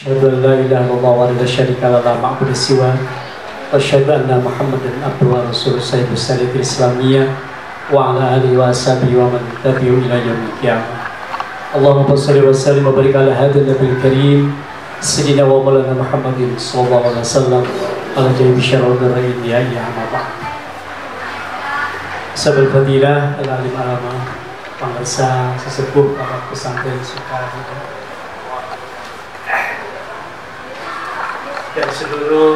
Asyhadu an la ilaha illallah wa la syarika lahu la ma'budu siwa wa asyhadu anna Muhammadan abduhu wa rasuluhu sayyidus salatil islamiyah wa ala alihi wa sahbihi wa man tabi'u ila yaumil qiyamah. Allahumma shalli wa sallim wa barik ala hadhal nabiyil karim sayyidina wa maulana Muhammadin sallallahu alaihi wasallam ala jami syarrul darain ya amma ba'd. Sahabat fadilah al-alim alama pemirsa sesepuh para pesantren Sukarno dan seluruh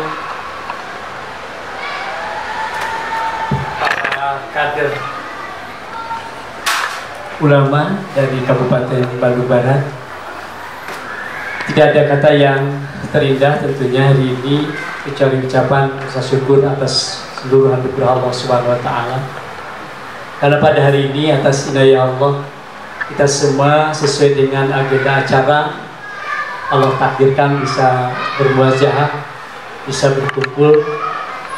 para kader ulama dari Kabupaten Bandung Barat. Tidak ada kata yang terindah tentunya hari ini kecuali ucapan rasa syukur atas seluruh anugerah Allah Subhanahu wa taala. Karena pada hari ini atas inayah Allah kita semua sesuai dengan agenda acara Allah takdirkan bisa bermuajahah, bisa berkumpul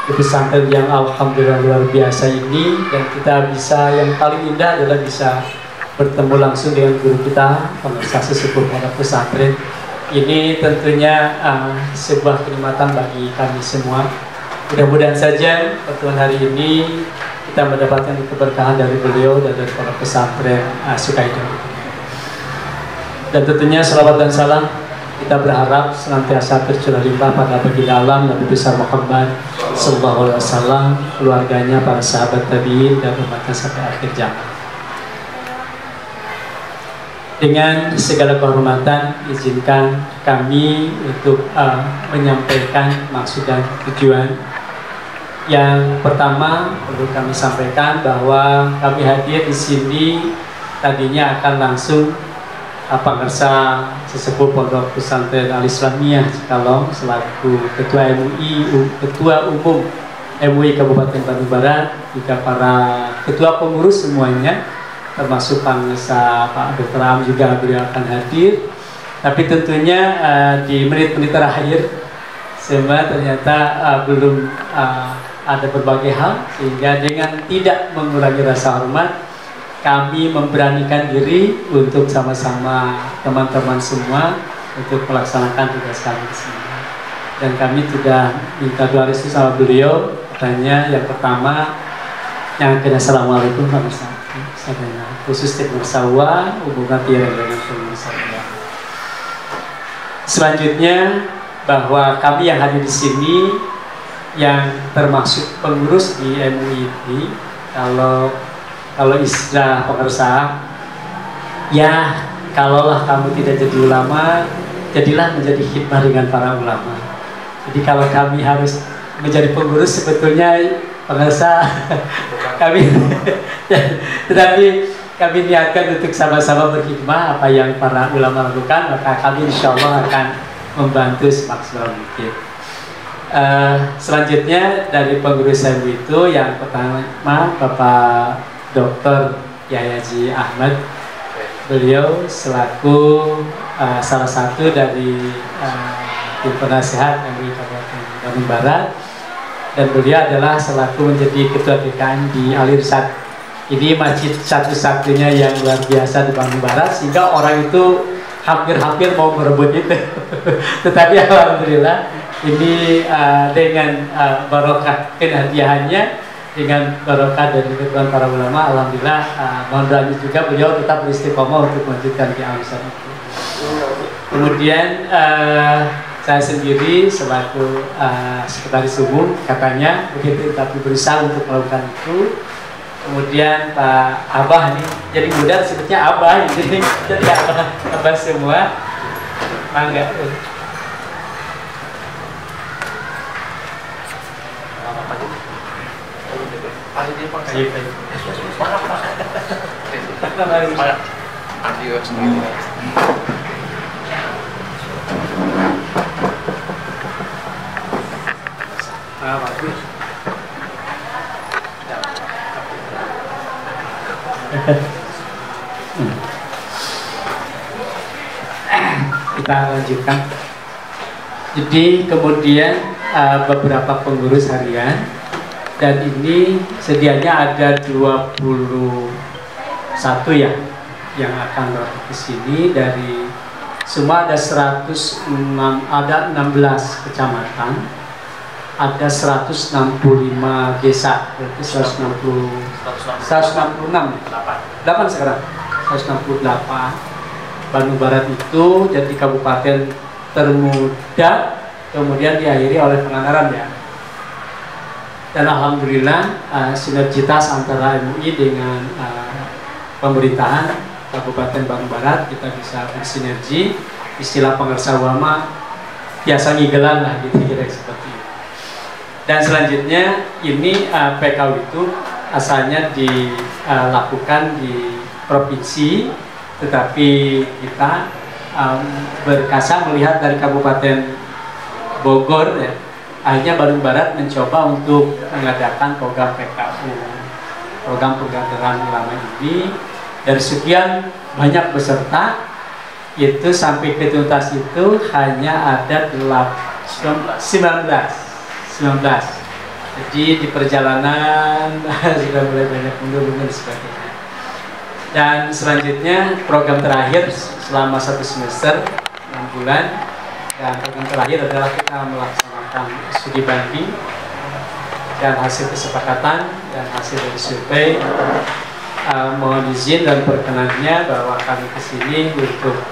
di pesantren yang alhamdulillah luar biasa ini, dan kita bisa, yang paling indah adalah bisa bertemu langsung dengan guru kita, pemirsa sesepuh pondok pesantren. Ini tentunya sebuah kenikmatan bagi kami semua. Mudah-mudahan saja pertemuan hari ini kita mendapatkan keberkahan dari beliau dan dari pondok pesantren Sukaido. Dan tentunya salawat dan salam kita berharap senantiasa tercurah limpah pada baginda alam Nabi besar Muhammad sallallahu alaihi wasallam, keluarganya, para sahabat tabi'in dan umatnya sampai akhir zaman. Dengan segala kehormatan, izinkan kami untuk menyampaikan maksud dan tujuan. Yang pertama perlu kami sampaikan bahwa kami hadir di sini tadinya akan langsung pengarsa sesepuh pondok pesantren Al-Islamiyah Cikalong selaku Ketua MUI, Ketua Umum MUI Kabupaten Bandung Barat, juga para ketua pengurus semuanya, termasuk pengarsa Pak Dr. Am juga beliau akan hadir. Tapi tentunya di menit-menit terakhir semua ternyata belum ada berbagai hal, sehingga dengan tidak mengurangi rasa hormat kami memberanikan diri untuk sama-sama teman-teman semua untuk melaksanakan tugas kami di sini. Dan kami sudah minta doa restu sama beliau. Katanya yang pertama, yang kena assalamualaikum warahmatullahi, khusus teknik sawah hubungan tiara dengan pemirsa. Selanjutnya bahwa kami yang hadir di sini yang termasuk pengurus di MUI ini, kalau istilah pengarsa, ya kalaulah kamu tidak jadi ulama, jadilah menjadi khidmah dengan para ulama. Jadi kalau kami harus menjadi pengurus, sebetulnya pengarsa kami tetapi kami niatkan untuk sama-sama berkhidmah apa yang para ulama lakukan, maka kami insya Allah akan membantu semaksimal mungkin. Selanjutnya dari pengurus saya itu yang pertama Bapak Dr. Yahya Haji Ahmad, beliau selaku salah satu dari tim penasehat MUI Kabupaten Bandung Barat, dan beliau adalah selaku menjadi ketua DKM di Al-Irsyad. Ini masjid satu-satunya yang luar biasa di Bandung Barat, sehingga orang itu hampir-hampir mau merebut itu. Tetapi alhamdulillah ini dengan barokah hadiahannya, dengan barokah dan dukungan para ulama, alhamdulillah mohon doanya juga beliau tetap beristiqomah untuk melanjutkan di Al-Irsyad itu. Kemudian saya sendiri selaku sekretaris umum katanya begitu, tapi berusaha untuk melakukan itu. Kemudian Pak Abah ini jadi muda sebutnya Abah, jadi Abah semua, mangga. Kita lanjutkan. Jadi kemudian beberapa pengurus harian, dan ini sedianya ada 21 ya yang akan ke sini dari semua ada 106, ada 16 kecamatan, ada 165 desa, berarti 166 sekarang, 168. Bandung Barat itu jadi kabupaten termuda, kemudian diakhiri oleh Pangandaran ya. Dan alhamdulillah sinergitas antara MUI dengan pemerintahan Kabupaten Bandung Barat kita bisa bersinergi. Istilah pengersa ulama biasa ngigelan lah gitu, kira seperti itu. Dan selanjutnya ini PKW itu asalnya dilakukan di provinsi, tetapi kita berkasa melihat dari Kabupaten Bogor ya, akhirnya Bandung Barat mencoba untuk mengadakan program PKU, program penggadaran ulama ini. Dari sekian banyak peserta itu sampai ke tuntas itu hanya ada 19. Jadi di perjalanan sudah mulai banyak mundur dan sebagainya. Dan selanjutnya program terakhir selama 1 semester 6 bulan, dan program terakhir adalah kita melaksanakan studi banding dan hasil kesepakatan dan hasil dari survei. Mohon izin dan perkenannya bahwa kami kesini untuk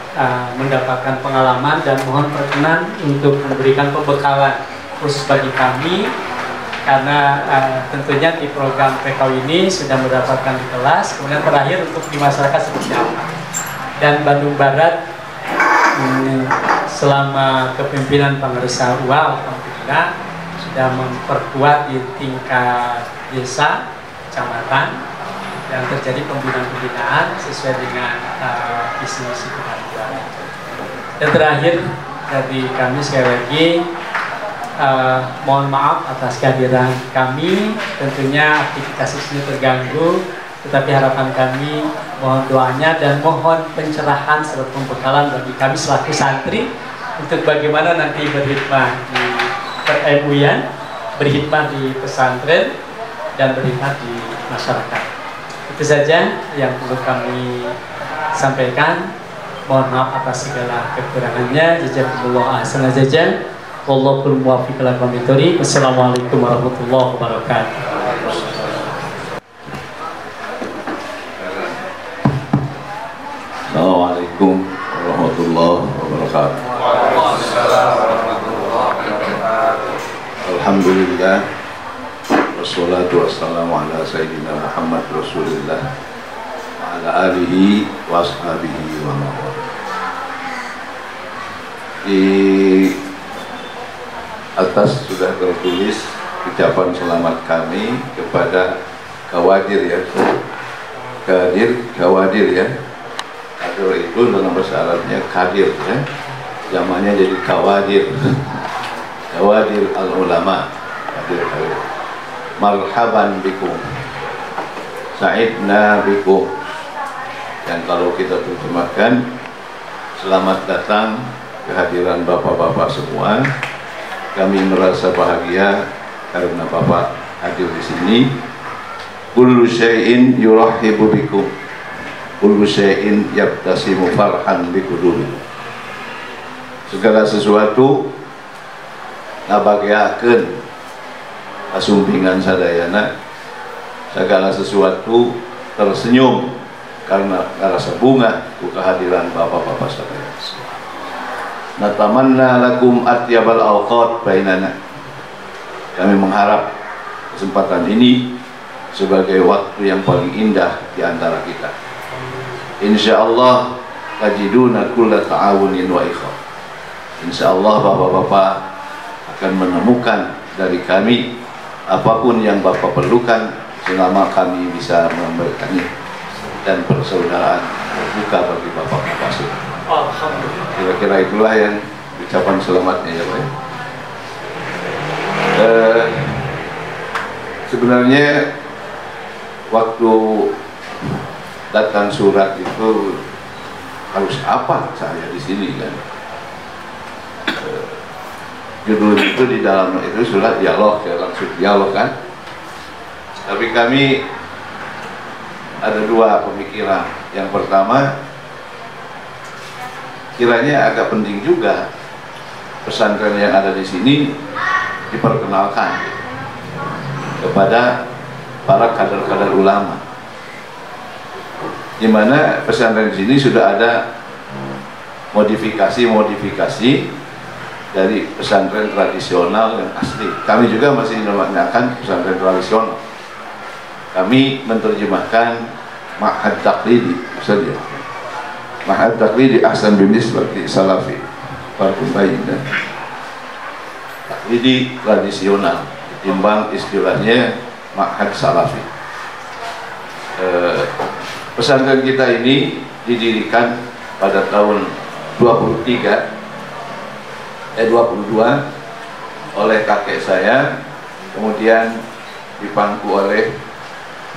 mendapatkan pengalaman dan mohon perkenan untuk memberikan pembekalan khusus bagi kami, karena tentunya di program PKW ini sudah mendapatkan di kelas, kemudian terakhir untuk di masyarakat seperti apa. Dan Bandung Barat selama kepemimpinan Pangersa UA alhamdulillah sudah memperkuat di tingkat desa, kecamatan, dan terjadi pembinaan-pembinaan sesuai dengan visi-misi kebaruan. Dan terakhir dari kami sekali lagi mohon maaf atas kehadiran kami, tentunya aktivitas ini terganggu, tetapi harapan kami mohon doanya dan mohon pencerahan serta pembekalan bagi kami selaku santri untuk bagaimana nanti berkhidmat di per-MUI-an, berkhidmat di pesantren, dan berkhidmat di masyarakat. Itu saja yang perlu kami sampaikan. Mohon maaf atas segala kekurangannya. Jazakumullah ahsanal jazaa. Wallahul muwaffiq ila aqwamit thoriq. Wassalamualaikum warahmatullahi wabarakatuh. Assalamualaikum warahmatullahi wabarakatuh. Alhamdulillah. Wassalatu wassalamu ala sayyidina Muhammad Rasulullah wa ala alihi wa ashabihi wa mawala. Di atas sudah tertulis ucapan selamat kami kepada Kawadir ya. Kawadir ya. Kadir itu dalam bahasa Arabnya kadir ya. Zamannya jadi Kawadir. Kawadir al-ulama. Kadir. Marhaban bikum, sa'idna bikum. Dan kalau kita terjemahkan, selamat datang kehadiran bapak-bapak semua. Kami merasa bahagia karena bapak hadir di sini. Kullu syai'in yurahibu bikum, kullu syai'in yabtasimu farhan bikudubi. Segala sesuatu ngabagiakeun asumpingan sadayana, segala sesuatu tersenyum karena rasa bunga kehadiran bapak-bapak sadayana. Natamanna lakum atyabal awqat bainana. Kami mengharap kesempatan ini sebagai waktu yang paling indah di antara kita. Insyaallah tajiduna kulla ta'awunin wa ikhwan. Insyaallah bapak-bapak akan menemukan dari kami apapun yang Bapak perlukan selama kami bisa memberikannya, dan persaudaraan terbuka bagi Bapak-Bapak semua. Alhamdulillah. Kira-kira itulah yang ucapan selamatnya ya Pak. Sebenarnya waktu datang surat itu harus apa saya di sini kan? Judul itu di dalam itu surat dialog, ya langsung dialog kan. Tapi kami ada dua pemikiran. Yang pertama, kiranya agak penting juga pesantren yang ada di sini diperkenalkan kepada para kader-kader ulama, di mana pesantren di sini sudah ada modifikasi dari pesantren tradisional yang asli. Kami juga masih menamakan pesantren tradisional. Kami menerjemahkan Ma'had Taqlidi, maksudnya Ma'had Taqlidi ahsan binisbati salafi, farqun baina taqlidi tradisional ketimbang istilahnya Ma'had Salafi. Pesantren kita ini didirikan pada tahun 22 oleh kakek saya, kemudian dipangku oleh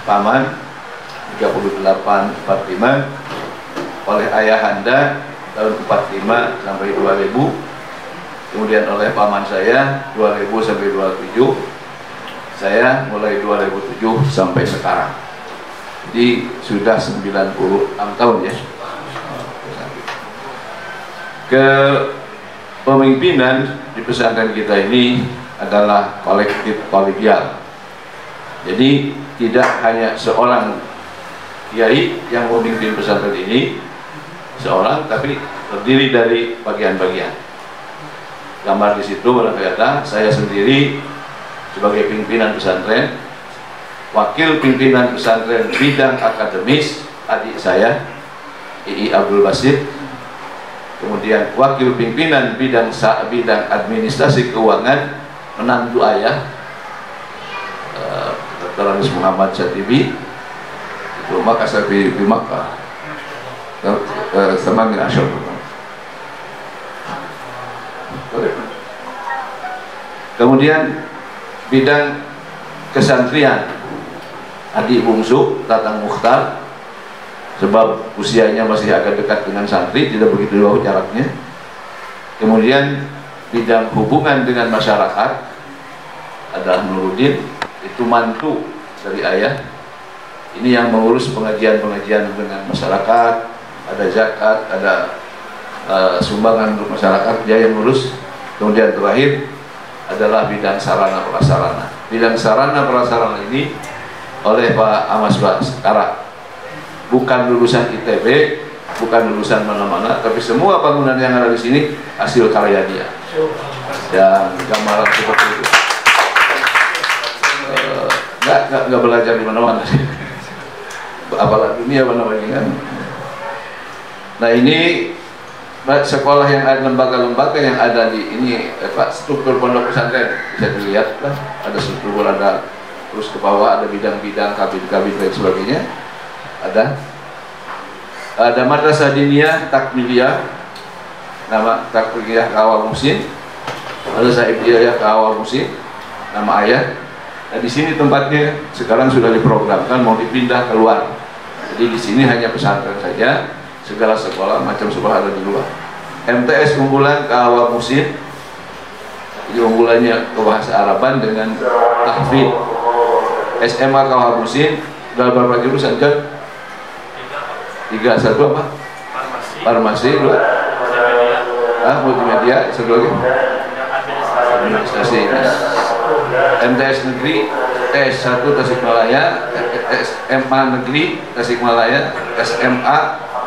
paman 38-45, oleh ayahanda tahun 45 sampai 2000, kemudian oleh paman saya 2000 sampai 2007, saya mulai 2007 sampai sekarang. Jadi sudah 96 tahun ya. Kepemimpinan di pesantren kita ini adalah kolektif kolegial. Jadi tidak hanya seorang kiai yang memimpin pesantren ini seorang, tapi terdiri dari bagian-bagian. Gambar di situ berkata saya sendiri sebagai pimpinan pesantren, wakil pimpinan pesantren bidang akademis adik saya II Abdul Basit, kemudian wakil pimpinan bidang administrasi keuangan menantu ayah Dr. Anis Muhammad Syatibi, itu Makassar di Makkah sama dengan Asyar. Kemudian bidang kesantrian adik bungsu Tatang Mukhtar, sebab usianya masih agak dekat dengan santri, tidak begitu jauh jaraknya. Kemudian bidang hubungan dengan masyarakat adalah Nuruddin, itu mantu dari ayah. Ini yang mengurus pengajian-pengajian dengan masyarakat, ada zakat, ada sumbangan untuk masyarakat, dia yang ngurus. Kemudian terakhir adalah bidang sarana prasarana. Bidang sarana prasarana ini oleh Pak Amas Baskara, bukan lulusan ITB, bukan lulusan mana-mana, tapi semua bangunan yang ada di sini hasil karya dia. Dan gambaran seperti itu. Nggak belajar di mana-mana. Apalah dunia mana-mana kan. Nah ini sekolah yang ada, lembaga-lembaga yang ada di ini, struktur pondok pesantren bisa dilihat lah. Ada struktur, ada terus ke bawah ada bidang-bidang, kabin-kabin dan sebagainya. Ada Madrasah Diniyah Takmiliyah, nama Takmiliyah Kawal Musin, Madrasah Ibtidaiyah Kawal Musin, nama ayah. Nah di sini tempatnya sekarang sudah diprogramkan mau dipindah keluar. Jadi di sini hanya pesantren saja, segala sekolah macam sekolah ada di luar. MTS unggulan Kawal Musin, jadi unggulannya ke bahasa Araban dengan tahfidz. SMA Kawal Musin, dalam berapa jurusan kan? 3, 1 apa? Farmasi, 2 multimedia, 1 lagi administrasi. MTS Negeri S1 Tasikmalaya, SMA Negeri Tasikmalaya, SMA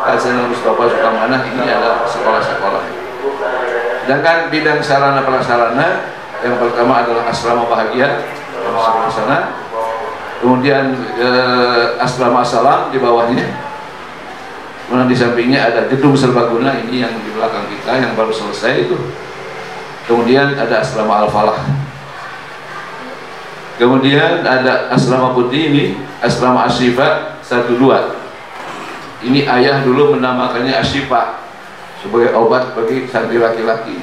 Hasan Mustafa Sukamana. Ini adalah sekolah-sekolah. Sedangkan bidang sarana prasarana yang pertama adalah asrama bahagia di sana, kemudian asrama salam di bawahnya. Kemudian di sampingnya ada gedung serbaguna, ini yang di belakang kita yang baru selesai itu. Kemudian ada asrama Al-Falah. Kemudian ada asrama putih ini, asrama Asyifa 1-2. Ini ayah dulu menamakannya Asyifa sebagai obat bagi santri laki-laki.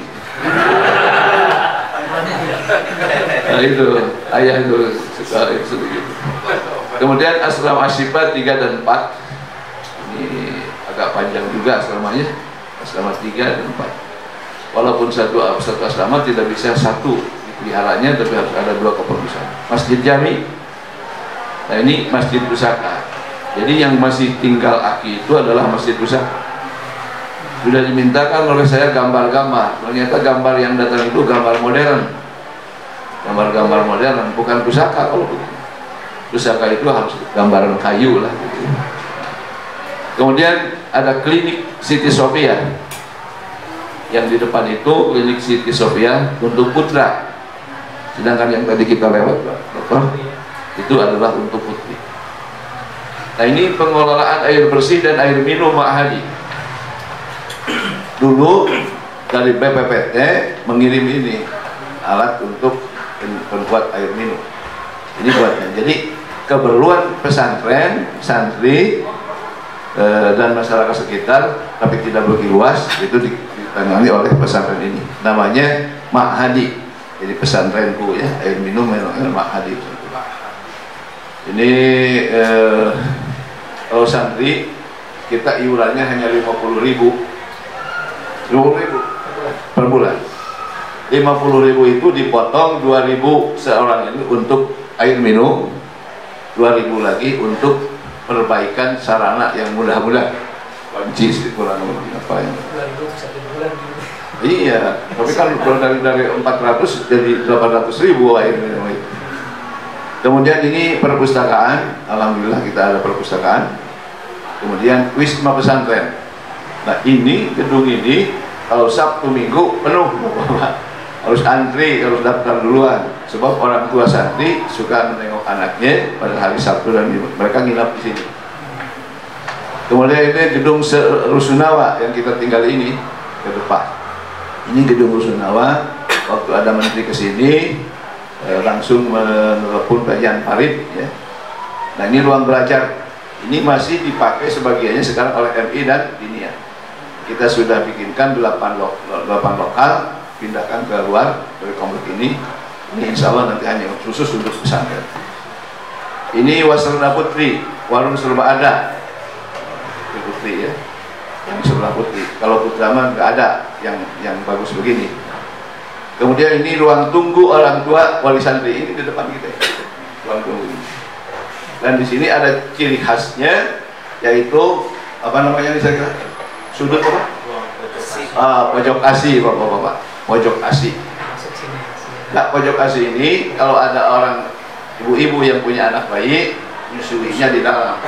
Nah itu ayah itu sedikit. Kemudian asrama Asyifa 3 dan 4. Ini agak panjang juga asramanya, asrama 3 dan 4. Walaupun satu asrama tidak bisa satu dipeliharanya, tapi harus ada 2 kepengurusan. Masjid Jami, nah ini Masjid Pusaka. Jadi yang masih tinggal aki itu adalah Masjid Pusaka. Sudah dimintakan oleh saya gambar-gambar, ternyata gambar yang datang itu gambar modern, gambar-gambar modern, bukan pusaka. Kalau pusaka itu harus gambaran kayu lah gitu. Kemudian ada klinik Siti Sofia, yang di depan itu klinik Siti Sofia untuk putra, sedangkan yang tadi kita lewat Pak, itu adalah untuk putri. Nah, ini pengelolaan air bersih dan air minum Ma'hadi. Dulu dari BPPT mengirim ini alat untuk membuat air minum. Ini buatnya. Jadi keperluan pesantren, santri dan masyarakat sekitar, tapi tidak begitu luas, itu ditangani oleh pesantren ini. Namanya Ma'hadi. Jadi pesantrenku ya, air minum Ma'hadi. Ini kalau santri kita iurannya hanya 50.000 per bulan. 50.000 itu dipotong 2.000 seorang ini untuk air minum, 2.000 lagi untuk perbaikan sarana yang mudah-mudah. Panci kurang apa yang? 2.000 satu bulan. Iya, tapi kan kalau dari 400 jadi 800.000 air minum itu. Kemudian ini perpustakaan, alhamdulillah kita ada perpustakaan. Kemudian wisma pesantren. Nah, ini gedung ini kalau Sabtu Minggu penuh, harus antri, harus daftar duluan, sebab orang tua santri suka menengok anaknya pada hari Sabtu dan mereka nginap di sini. Kemudian ini gedung Rusunawa yang kita tinggal ini ke depan. Ini gedung Rusunawa, waktu ada menteri ke sini langsung menelepon bagian Parit ya. Nah, ini ruang belajar. Ini masih dipakai sebagiannya sekarang oleh MI dan Dinia. Kita sudah bikinkan 8 lokal, pindahkan ke luar dari komplek ini. Ini insya Allah nanti hanya khusus untuk pesantren. Ini Wasrada Putri, warung serba ada. Putri ya, yang sebelah Putri. Kalau Putra mah nggak ada yang bagus begini. Kemudian ini ruang tunggu orang tua wali santri, ini di depan kita. Ruang tunggu ini. Dan di sini ada ciri khasnya, yaitu apa namanya ini saya kira? Sudut apa? Pojok asi, bapak-bapak. Pojok asi. Nah, pojok asi ini kalau ada orang ibu-ibu yang punya anak bayi, menyusuinya di dalam,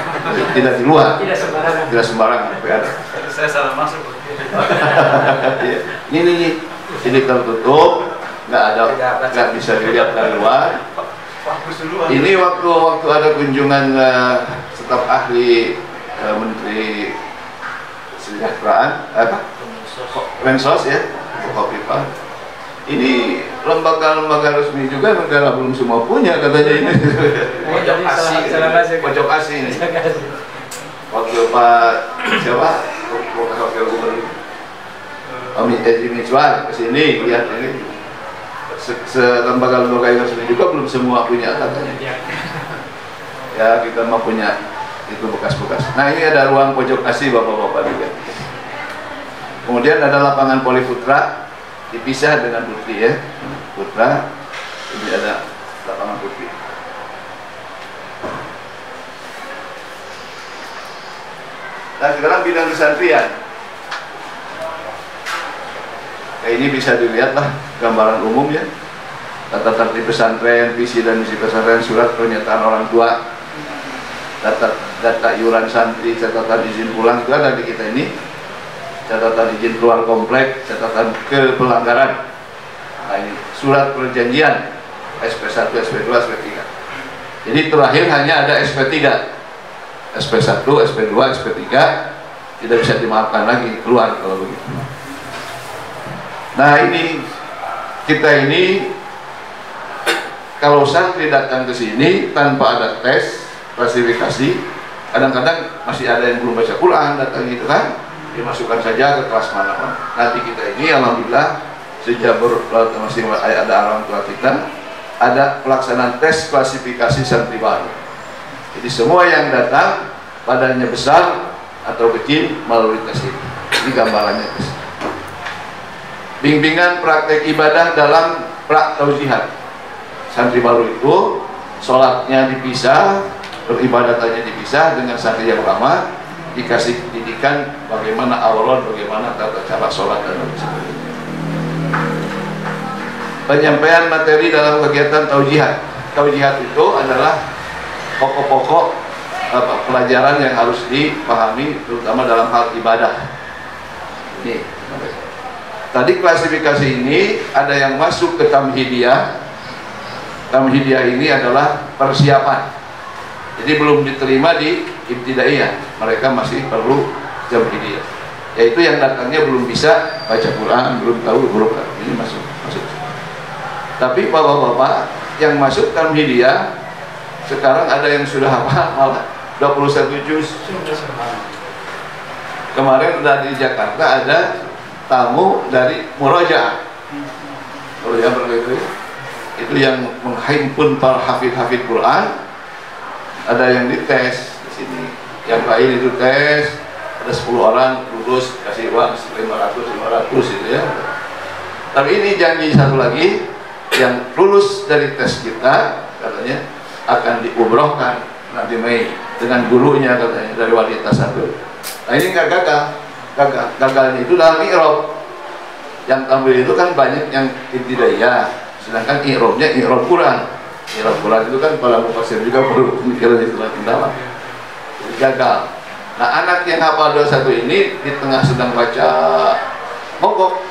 tidak di luar. Tidak sembarangan. Tidak sembarangan. Saya salah masuk. Ini tertutup, nggak bisa dilihat dari luar. Ini waktu ada kunjungan staf ahli Menteri Kesejahteraan Mensos ya, Kofifa. Ini lembaga-lembaga resmi juga negara belum semua punya katanya ini. Pojok asi ini. Waktu Pak siapa? Wakil Gubernur Edi Mizwar kesini lihat ini. Lembaga-lembaga yang resmi juga belum semua punya katanya. Ya, kita mau punya itu bekas-bekas. Nah, ini ada ruang pojok asi bapak-bapak juga. Kemudian ada lapangan Poli Putra dipisah dengan Putri ya. Putra, ini ada lapangan Putri. Nah, sekarang bidang kesantrian. Nah, ini bisa dilihat lah gambaran umum ya. Tata tertib pesantren, visi dan misi pesantren, surat pernyataan orang tua, data iuran santri, catatan izin pulang, itu ada di kita ini. Catatan izin keluar komplek, catatan kepelanggaran. Nah, ini surat perjanjian SP1, SP2, SP3. Jadi terakhir hanya ada SP3, SP1, SP2, SP3 tidak bisa dimaafkan lagi keluar kalau begitu. Nah, ini kita ini kalau santri datang ke sini tanpa ada tes klasifikasi, kadang-kadang masih ada yang belum baca Quran datang itu kan, dimasukkan saja ke kelas mana. Nanti kita ini alhamdulillah sejak masih ada orang tua kita, ada pelaksanaan tes klasifikasi santri baru. Jadi semua yang datang badannya besar atau kecil melalui tes ini. Ini gambarannya. Bimbingan praktek ibadah dalam praktauzihat. Santri baru itu sholatnya dipisah, peribadatannya dipisah dengan santri yang lama. dikasih didikan bagaimana awalon, bagaimana tata cara sholat dan sebagainya. Penyampaian materi dalam kegiatan taujihat. Taujihat itu adalah pokok-pokok pelajaran yang harus dipahami, terutama dalam hal ibadah. Ini, tadi klasifikasi ini ada yang masuk ke tamhidiyah. Tamhidiyah ini adalah persiapan. Jadi belum diterima di ibtidaiyah, mereka masih perlu tamhidiyah. Yaitu yang datangnya belum bisa baca Quran, belum tahu huruf, ini masuk. Tapi bapak-bapak yang masuk tamhidiyah sekarang ada yang sudah hafal malah 21 juz. Kemarin dari Jakarta ada tamu dari Murojaah. Murojaah berarti itu yang menghimpun para hafid-hafid Quran. Ada yang dites di sini. Yang lain itu tes, ada 10 orang lulus kasih uang 500 gitu ya. Tapi ini janji satu lagi, yang lulus dari tes kita katanya akan diumrohkan nanti Mei dengan gurunya katanya dari wanita satu. Nah ini nggak gagalnya itu dalam i'rab. Yang tampil itu kan banyak yang ibtidaiyah, sedangkan i'rabnya i'rab Quran. I'rab Quran itu kan para mufassir juga perlu pemikiran itu semakin dalam. Jadi gagal. Nah anak yang hafal 21 ini di tengah sedang baca mogok,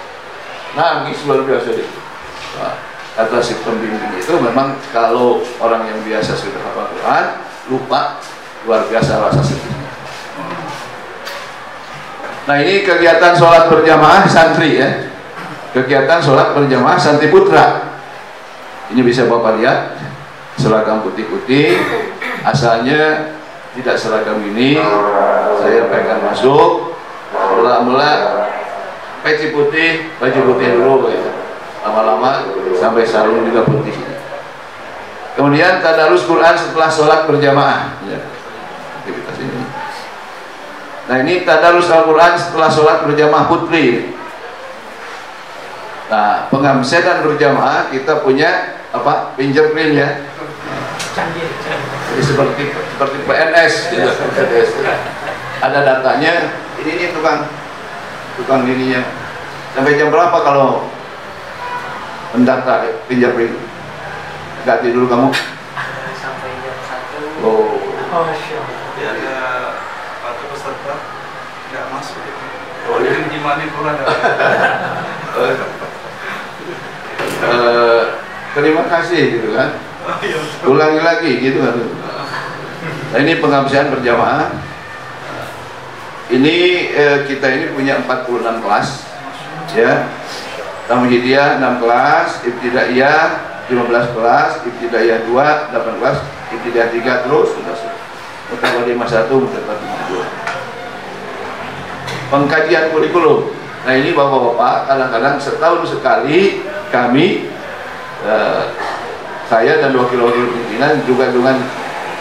nangis luar biasa itu. Nah, kata si pembimbing itu memang kalau orang yang biasa sudah hafal Quran lupa, luar biasa rasa sedihnya. Nah ini kegiatan sholat berjamaah santri ya, kegiatan sholat berjamaah santri putra. Ini bisa bapak lihat seragam putih-putih, asalnya tidak seragam ini, saya pegang masuk, mula-mula peci putih, baju putih dulu ya. Lama-lama sampai sarung juga putih. Kemudian tadarus Quran setelah sholat berjamaah ya. Aktivitas ini. Nah ini tadarus Al-Quran setelah sholat berjamaah putri. Nah pengamsedan berjamaah kita punya apa? Fingerprint ya. Jadi seperti PNS gitu. Ada datanya. Ini tukang ininya. Sampai jam berapa kalau mendata fingerprint? Ganti dulu kamu. Sampai jam 1. Oh. Ya ada satu peserta nggak masuk. Oh iya. Gimana Quran? Terima kasih gitu kan. Ulangi lagi gitu kan. Nah ini pengabdian berjamaah. Ini kita ini punya 46 kelas ya. Tamhidiyah 6 kelas, ibtidaiyah 15 kelas, ibtidaiyah 2 8 kelas, ibtidaiyah 3 terus sudah Mutawalimah 1, Mutawalimah 2. Pengkajian kurikulum. Nah ini bapak-bapak kadang-kadang setahun sekali kami saya dan wakil-wakil pimpinan juga dengan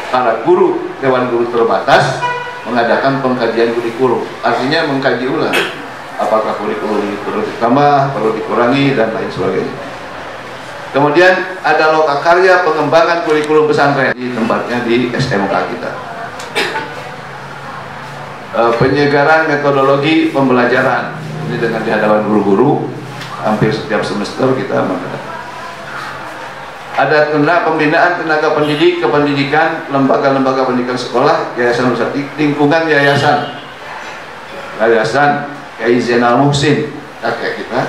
para guru Dewan Guru Terbatas mengadakan pengkajian kurikulum. Artinya mengkaji ulang apakah kurikulum ini perlu ditambah, perlu dikurangi dan lain sebagainya. Kemudian ada lokakarya pengembangan kurikulum pesantren di tempatnya di SMK kita. Penyegaran metodologi pembelajaran ini dengan di hadapan guru-guru hampir setiap semester kita mengadakan. Ada pembinaan tenaga pendidik, kependidikan, lembaga-lembaga pendidikan sekolah, yayasan usaha, lingkungan yayasan Kiai Zainal Muhsin, kakek kita,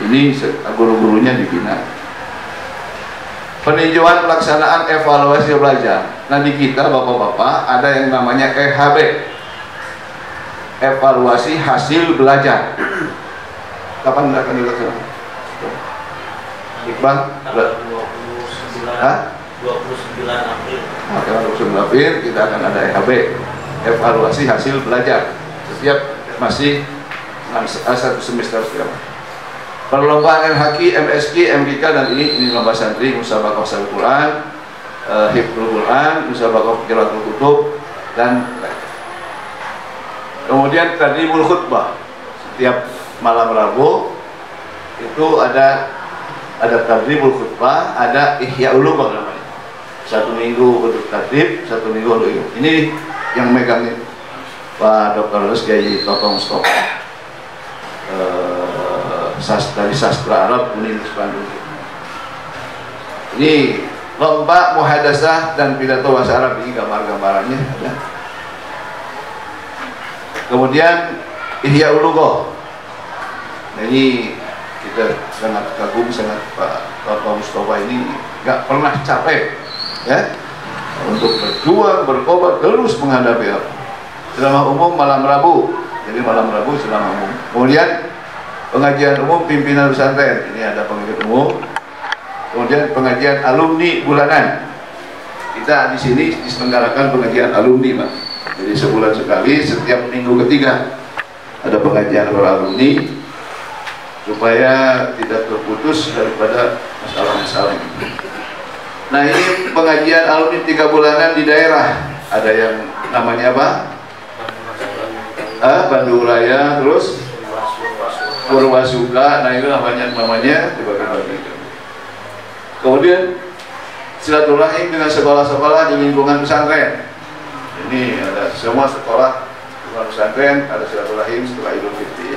ini guru-gurunya dibina. Peninjauan pelaksanaan evaluasi belajar. Nah di kita bapak-bapak ada yang namanya EHB, evaluasi hasil belajar. Kapan akan dilaksanakan? Iqbal? 29 April. Maka 29 April kita akan ada EHB, evaluasi hasil belajar. Setiap masih satu semester setiap. Perlombaan LHQ, MSQ, MGK dan ini lomba santri, musabaqah Al-Quran, Hifdzul Quran, musabaqah Qiraatul Kutub dan kemudian tadribul khutbah. Setiap malam Rabu itu ada tadribul khutbah, ada ihya ulum namanya. 1 minggu untuk tadrib, 1 minggu untuk ini yang megang ini. Pak Dr. Kiai Toto Mustafa dari sastra Arab Universitas Bandung. Ini lomba muhadasah dan pidato bahasa Arab, ini gambar-gambarannya ada. Kemudian Ihya Ulughah. Nah, ini kita sangat kagum, sangat Pak Toto Mustafa ini nggak pernah capek ya untuk berjuang, berkobar terus menghadapi apa. Ceramah umum malam Rabu, jadi malam Rabu ceramah umum. Kemudian pengajian umum pimpinan pesantren, ini ada pengikut umum. Kemudian pengajian alumni bulanan. Kita di sini diselenggarakan pengajian alumni, Pak. Jadi sebulan sekali, setiap minggu ketiga ada pengajian para alumni supaya tidak terputus daripada masalah-masalah ini. Nah, ini pengajian alumni 3 bulanan di daerah. Ada yang namanya apa? Bandung Raya, terus Purwasuka. Nah, itu namanya dibagi-bagi. Kemudian silaturahim dengan sekolah-sekolah di lingkungan pesantren. Ini ada semua sekolah lingkungan pesantren, ada silaturahim setelah Idul Fitri.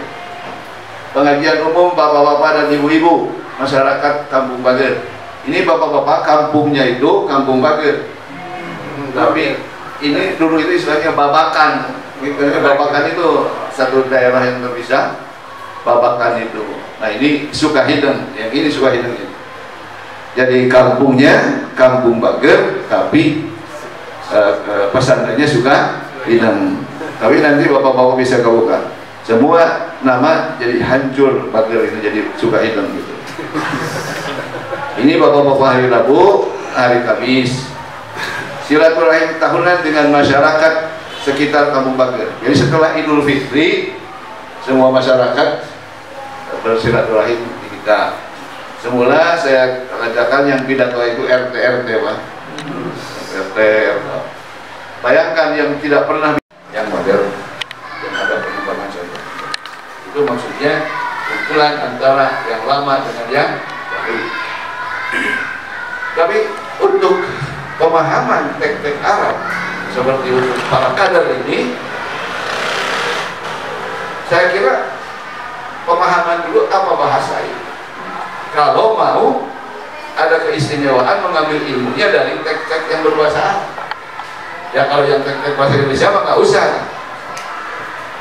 Pengajian umum bapak-bapak dan ibu-ibu masyarakat Kampung Bager. Ini bapak-bapak kampungnya itu Kampung Bager. Tapi ini dulu itu istilahnya babakan. Babakan itu satu daerah yang terpisah. Babakan itu. Nah, ini Sukahideng, yang ini Sukahideng ini. Jadi kampungnya Kampung Bager, tapi pesantrennya Sukahideng. Tapi nanti bapak-bapak bisa buka. Semua nama jadi hancur Bager ini jadi Sukahideng gitu. Ini bapak-bapak hari Rabu, hari Kamis. Silaturahim tahunan dengan masyarakat sekitar Kampung Bager. Jadi setelah Idul Fitri, semua masyarakat bersilaturahim di kita. Semula saya ajarkan yang pidato itu RT, Pak. RT. Bayangkan yang tidak pernah, yang modern, yang ada perkembangan saja. Itu maksudnya kumpulan antara yang lama dengan yang baru. Tapi untuk pemahaman tek-tek Arab seperti untuk para kader ini, saya kira pemahaman dulu apa bahasa ini. Kalau mau ada keistimewaan mengambil ilmunya dari tek-tek yang berbahasa Arab. Ya kalau yang tek-tek bahasa Indonesia mah nggak usah.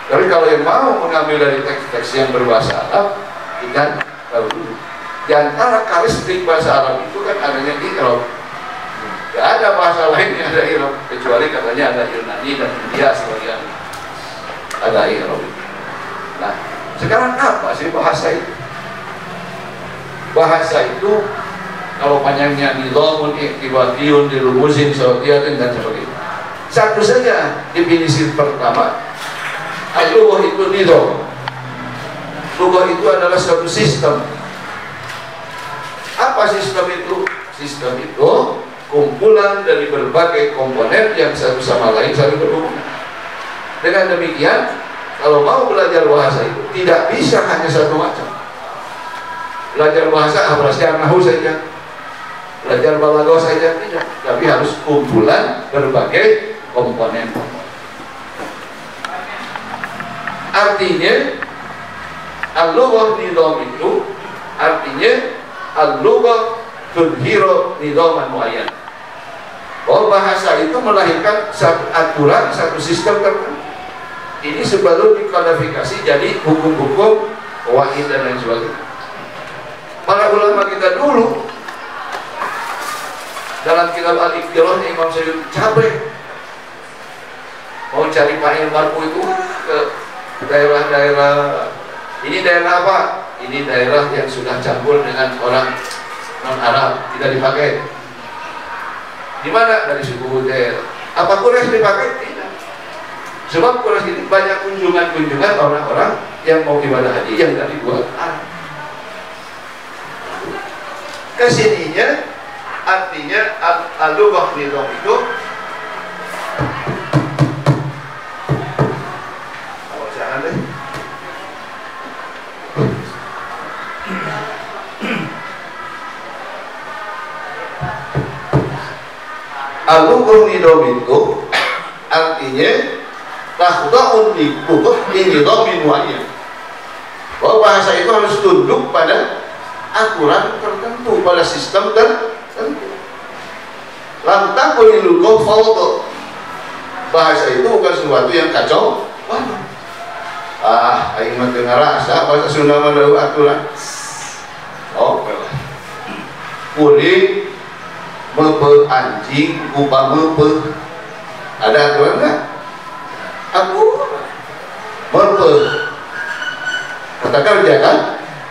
Tapi kalau yang mau mengambil dari teks-teks yang berbahasa Arab, kita tahu dulu. Di antara karakteristik bahasa Arab itu kan adanya i'rab. Tidak ada bahasa lain yang ada i'rab kecuali katanya ada Yunani dan India sebagian ada i'rab. Nah, sekarang apa sih bahasa itu? Bahasa itu kalau panjangnya nidhamun iktibadiyun dirumusin sautiyatin dan sebagainya. Satu saja definisi pertama. Al-lughah itu nidham. Lughah itu adalah suatu sistem. Apa sistem itu? Sistem itu kumpulan dari berbagai komponen yang satu sama lain saling berhubungan. Dengan demikian, kalau mau belajar bahasa itu tidak bisa hanya satu macam. Belajar bahasa belajar nahwu saja, belajar balaghah saja tidak, tapi harus kumpulan berbagai komponen. Artinya al-lughah nidham itu artinya al-lughah tudhiru nidhaman muayyan. Bahwa bahasa itu melahirkan satu aturan, satu sistem tertentu. Ini sebelum dikodifikasi jadi hukum-hukum qawaid dan lain sebagainya. Para ulama kita dulu dalam kitab Al-Iqtirah Imam Syafi'i capek mau cari fa'il marfu itu ke daerah-daerah. Ini daerah apa? Ini daerah yang sudah campur dengan orang non-Arab, tidak dipakai. Di mana? Dari suku Hudayr. Apa Quraisy dipakai? Tidak. Sebab Quraisy ini banyak kunjungan-kunjungan orang-orang yang mau ibadah haji yang dari luar Arab. Kesininya artinya al-lughah nidham itu al-lughah nidham itu artinya Takhda'un ini dhamin muayyan. Bahwa bahasa itu harus tunduk pada aturan tertentu, pada sistem tertentu. Lam takunil lughah fawdha. Bahasa itu bukan sesuatu yang kacau. Aing mah teu ngarasa bahasa Sunda mah aturan. Oh, kuring meupeut anjing upah meupeut. Ada aturan enggak? Aku meupeut. Kata kerja kan?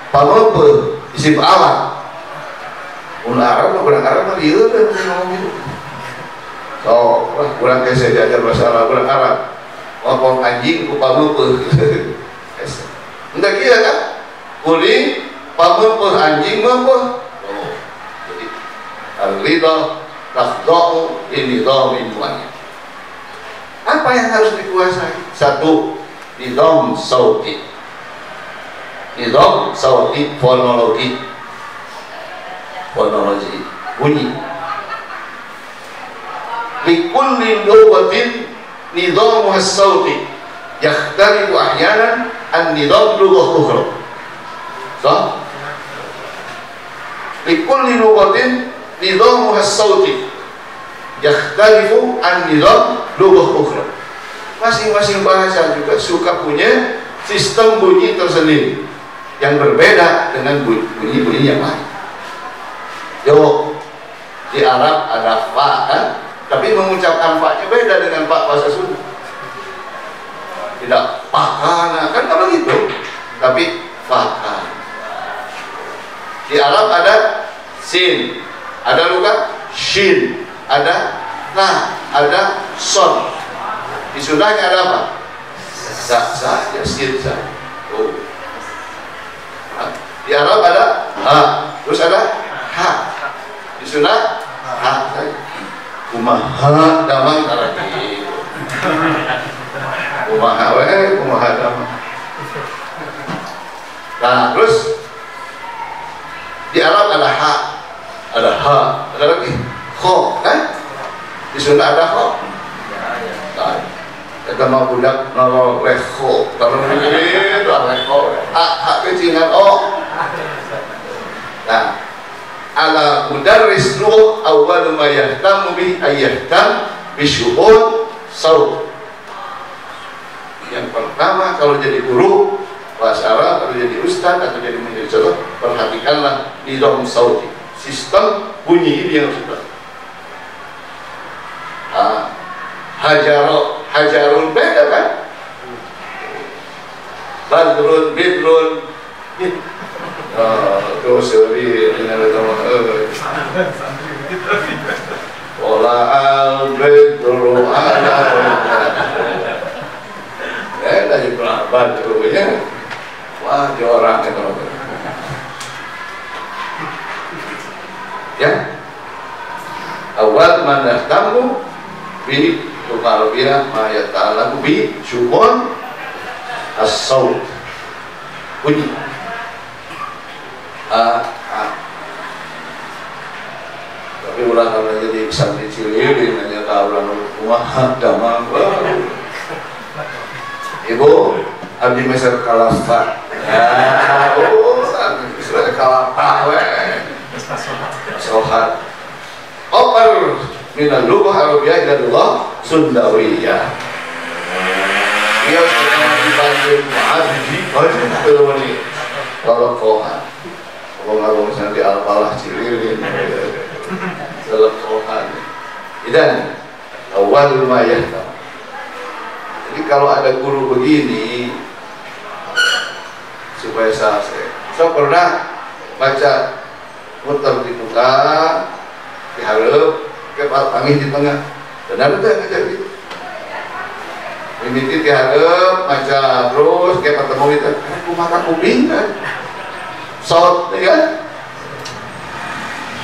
Pameupeut isim awal. Ulah Arab mah kurang Arab mah ieu teh ngomong gitu. So, kurang kese diajar bahasa Arab, kurang Arab. Ngomong anjing upah meupeut. Entah kira kan? Kuring pameupeut anjing meupeut. Oh. Jadi al-ridha takhda'u linidhamin muayyan. Apa yang harus dikuasai? Satu, nidham sauti. Nidham sauti fonologi. Fonologi bunyi. Likulli lughatin nidhamu as-sauti yakhtalifu ahyanan an-nidham lughah ukhra. So, likulli lughatin nidhamu as-sauti yakhtalifu an-nidham lughah ukhra. Masing-masing bahasa juga suka punya sistem bunyi tersendiri yang berbeda dengan bunyi-bunyi yang lain. Yo, di Arab ada fa kan, tapi mengucapkan fa-nya beda dengan fa bahasa Sunda. Tidak pakana kan kalau gitu, tapi fakana. Di Arab ada sin, ada luka shin, ada na, ada son. Di Sundanya ada apa? Sa, ya sin sa. Oh. Di Arab ada ha, terus ada ha. Di Sunda ha saja. Kumaha damang tarati. Kumaha kumaha damang. Nah, terus di Arab ada ha, ada lagi kho, kan? Di Sunda ada kho. Nah, kita mau budak nol lekho, kalau begini itu lekho, ha kecingan o. Nah, ala mudarris lugh awwal ma yahtamu bi ayyahtam bi syu'un saut. Yang pertama kalau jadi guru bahasa Arab atau jadi ustaz atau jadi menjadi contoh, perhatikanlah nidham sauti, sistem bunyi ini yang sudah. Hajarun beda kan? Badrun bidrun. Terus dengan teman Ola al-bidru ala lagi badrunya. Wah, dia orang itu. Ya. Awal man tamu bi tuqarbiya ma yata'allaqu bi syu'un as-saut. Bunyi. Tapi ulah kalau jadi santri cililin hanya tahu ulah rumah damang. Ibu abdi meser kalafa. Sudah kalafa we. Sohat. Opar minal lughah arabiyyah ila lughah sundawiyah. Dia sedang dibantu mu'adzi ini kalau kohan ngomong nanti al-falah cililin dalam kohan dan awal lumayan. Jadi kalau ada guru begini supaya saya pernah baca muter di muka diharap ke pangih di tengah dan ada tuh yang ngajar gitu ini diharap baca terus kayak ketemu gitu aku makan kuping kan saut ya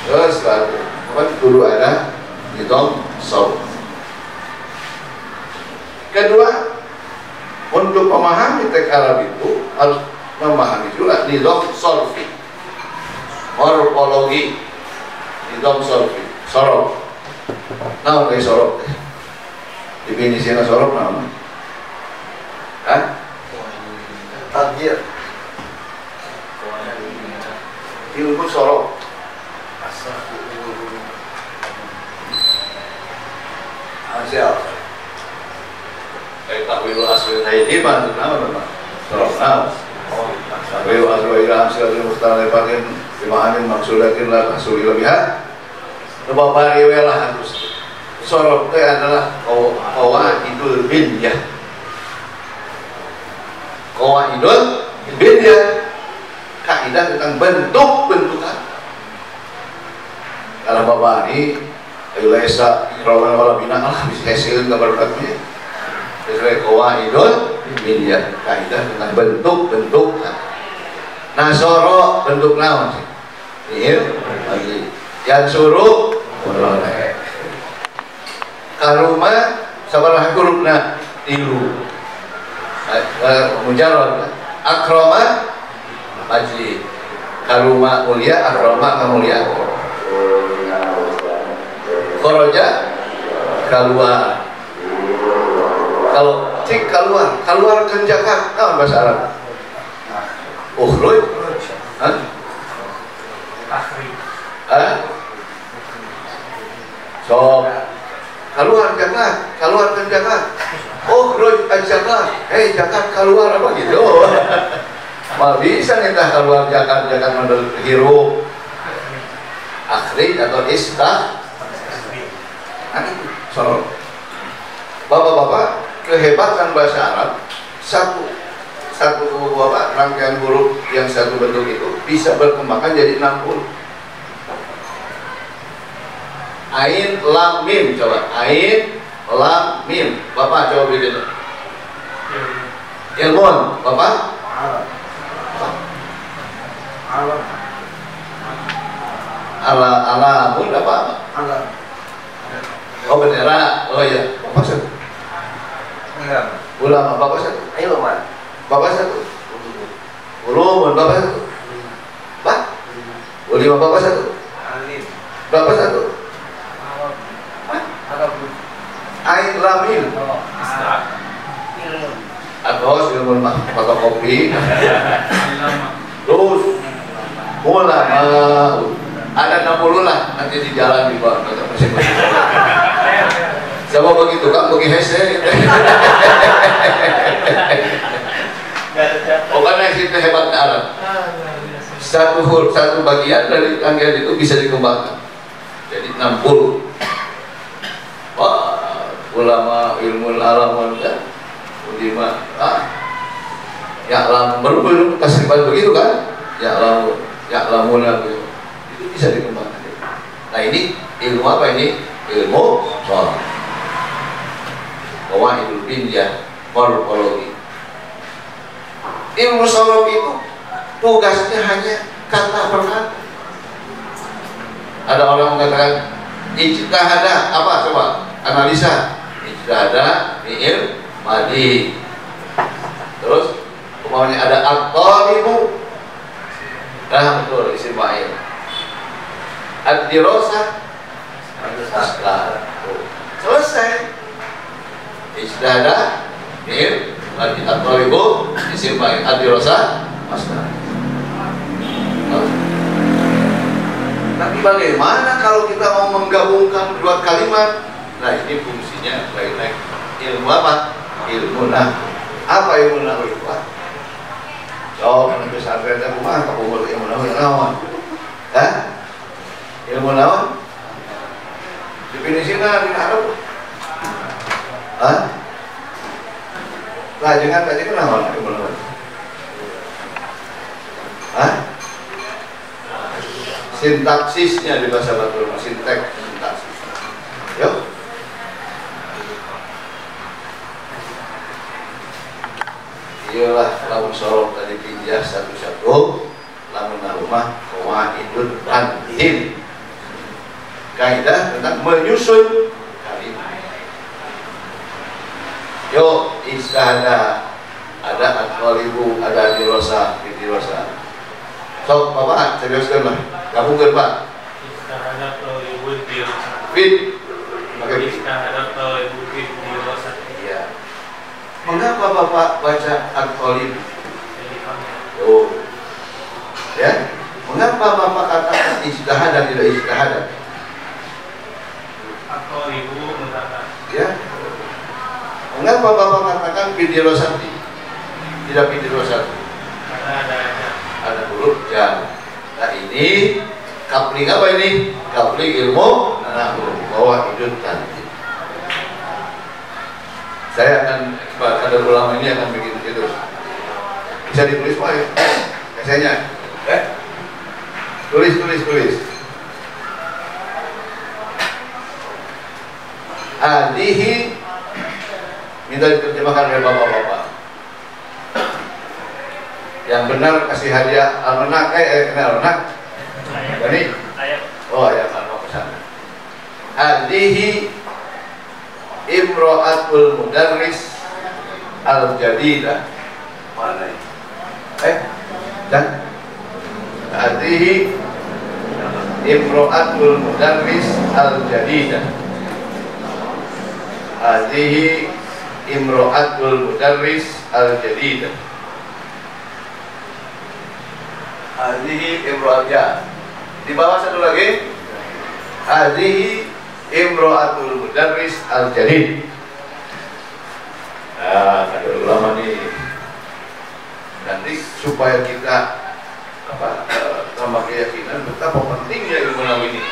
terus lalu kan dulu ada nidham saut. Kedua, untuk memahami teks Arab itu harus memahami juga nidham sorfi, morfologi, nidham sorfi, sorok. Nah, kayak sorok, definisinya sorok nama. Takdir. Ilmu sorok. Hasil. Takwil asli ini bantu nama nama. Sorok nama. Takwil asli hasil mustalafatin bimahanin maksudatin la tahsuli lebihan. Lebawa riwelah harus. Sorok itu adalah qawaidul binyah. Qawaidul binyah, kaidah tentang bentuk-bentukan. Kalau bapak ini laisa ikraman wala bina Allah bisa hasilin kabar katanya. Sesuai qawaidul binyah, kaidah tentang bentuk-bentukan. Nah, sorok bentuk naon sih? Iya, lagi. Yang suruh boleh. Karuma sabaraha hurufna tilu. Mujarrad. Akrama majid. Karuma mulia, akrama kemuliaan. Kharaja keluar. Kalau cik keluar ke Jakarta, apa bahasa Arab? Ukhruj. Hah? So keluar ke Jakarta. Oh, Jakarta. Hei, Jakarta keluar apa gitu? Mal bisa nih keluar Jakarta model hirup. Akhri atau istah. So, bapak-bapak, kehebatan bahasa Arab satu rangkaian huruf yang satu bentuk itu bisa berkembangkan jadi 60. Ain lam mim, coba ain lam mim, bapak coba bikin ilmun, bapak alamun apa? Oh bendera, oh iya, bapak satu. Ulama bapak satu. Ayo man, bapak satu. Ulum bapak satu. Pak, ulama bapak satu. Bapak satu. Ain lamil atau ilmu fotokopi terus ulama ada 60 lah nanti di jalan di bawah masing-masing. Sama begitu kan bagi hese karena itu hebatnya Arab. Satu bagian dari rangkaian itu bisa dikembangkan jadi 60. Ulama ilmu alamun kan ulama ya'lam belum kasihkan begitu kan ya'lamun itu bisa dikembangkan. Nah ini ilmu apa ini? Ilmu sorok, qawaidul binyah, morfologi. Ilmu sorok itu tugasnya hanya kata per kata. Ada orang mengatakan ijtihada apa coba analisa. Ijtihada fi'il madi. Terus umpamanya ada at-talibu. Nah betul isim fa'il. Ad-dirasah masdar. Selesai. Ijtihada fi'il madi, at-talibu isim fa'il, ad-dirasah masdar. Tapi bagaimana kalau kita mau menggabungkan dua kalimat? Nah ini fungsinya lain-lain. Ilmu apa? Ilmu nahwu. Apa ilmu nahwu itu? So, kan pesantren aku mah kapungul ilmu nahwu yang naon? Hah? Ilmu naon? Definisinya di Arab. Hah? Lah jangan tadi kenapa ilmu nahwu? Hah? Sintaksisnya di bahasa Batul, sintaksis. Yuk. Iyalah lamun sorok tadi pinjah satu-satu, lamun rumah qawaidul tanzim, kaidah tentang menyusun kalimat. Yo istihada, ada at-talibu, ada dirasa. So bapak seriuskan lah, gabungkan pak. Istihada talibul dirasa. Fit, pakai Istihada talibul dirasa. Mengapa Bapak baca at-talib? Mengapa Bapak katakan ijtihad dan tidak ijtihad? Atau ibu mengatakan Ya. Mengapa Bapak katakan fidirosati? Tidak fidirosati. karena Ada huruf jar. Nah ini kapling apa ini? Kapling ilmu nahwu bahwa hidup cantik. Saya akan ada ulama ini akan bikin itu. Bisa ditulis Pak ya? Esainya. Tulis. Hadihi minta diterjemahkan oleh bapak-bapak. Yang benar kasih hadiah almanak, almanak. Ini ayat al-Qur'an. Hadihi imro'atul mudarris al-jadidah. Mana ini? Dan hadihi imro'atul mudarris al-jadidah. Hadihi imro'atul mudarris al-jadidah. Hadihi imro'atnya. Di bawah satu lagi. Hadihi imro'atul mudarris al-jadid. Nah, ada ulama nih. Nanti supaya kita tambah keyakinan betapa pentingnya ilmu nahwu ini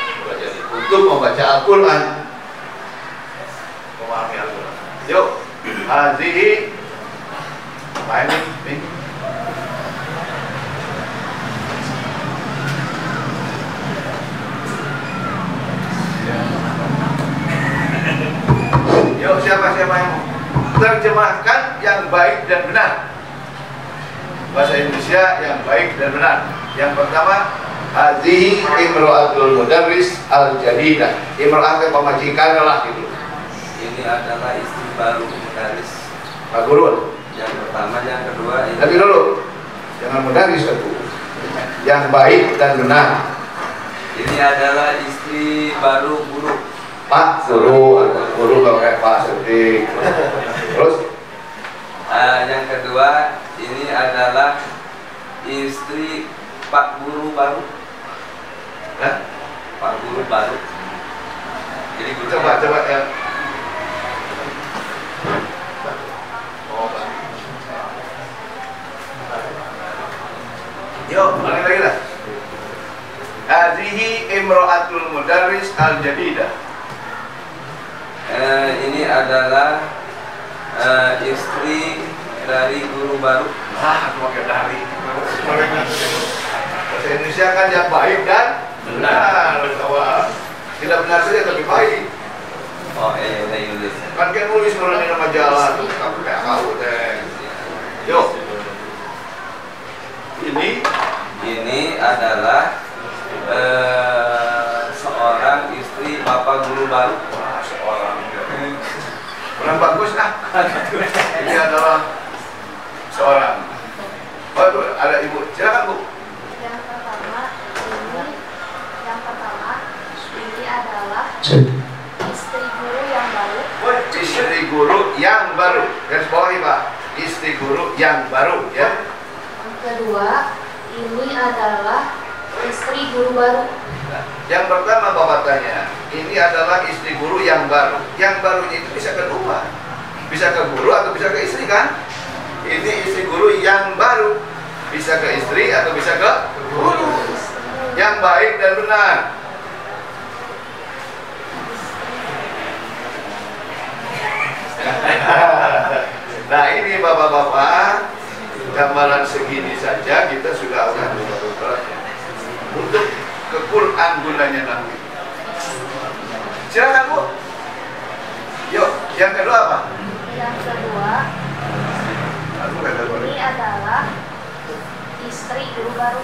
untuk membaca Al-Quran, memahami Al-Quran. Yuk, hadihi apa ini? Yuk, siapa yang mau terjemahkan yang baik dan benar? Bahasa Indonesia yang baik dan benar. Yang pertama, hadhihi imro'atul mudarris al-jadidah. Imro'ah ke pemajikan lah gitu. Ini adalah istri baru mudarris. Pak Guru. Yang pertama, yang kedua ini. Tapi dulu, jangan mudarris satu. Yang baik dan benar. Ini adalah istri baru guru. Pak Guru kalau kayak Pak Sedik. Terus? Yang kedua, ini adalah istri Pak Guru baru. Pak Guru baru. Jadi guru Coba ya. Yuk, balik lagi lah. Hadhihi imro'atul mudarris al-jadidah. Ini adalah istri dari guru baru. Aku pakai dari. Bahasa Indonesia kan yang baik dan benar. Tidak benar saja tapi baik. Oh iya, Inggris. Kan kan nulis orang di nama jalan. Kamu kayak kau deh. Yuk. Ini adalah seorang istri bapak guru baru. Orang bagus Ini adalah seorang. Waduh, ada ibu. Silakan Bu. Yang pertama ini adalah istri guru yang baru. Istri guru yang baru. Garis bawahi Pak. Istri guru yang baru ya. Yang kedua, ini adalah istri guru baru. Yang pertama Bapak tanya, ini adalah istri guru yang baru. Yang barunya itu bisa kedua, bisa ke guru atau bisa ke istri kan? Ini istri guru yang baru, bisa ke istri atau bisa ke guru. Yang baik dan benar. Nah ini bapak-bapak, gambaran segini saja kita sudah akan untuk ke Quran gunanya nahwu. Silakan Bu. Yuk, yang kedua apa? Yang kedua, ini adalah istri guru baru.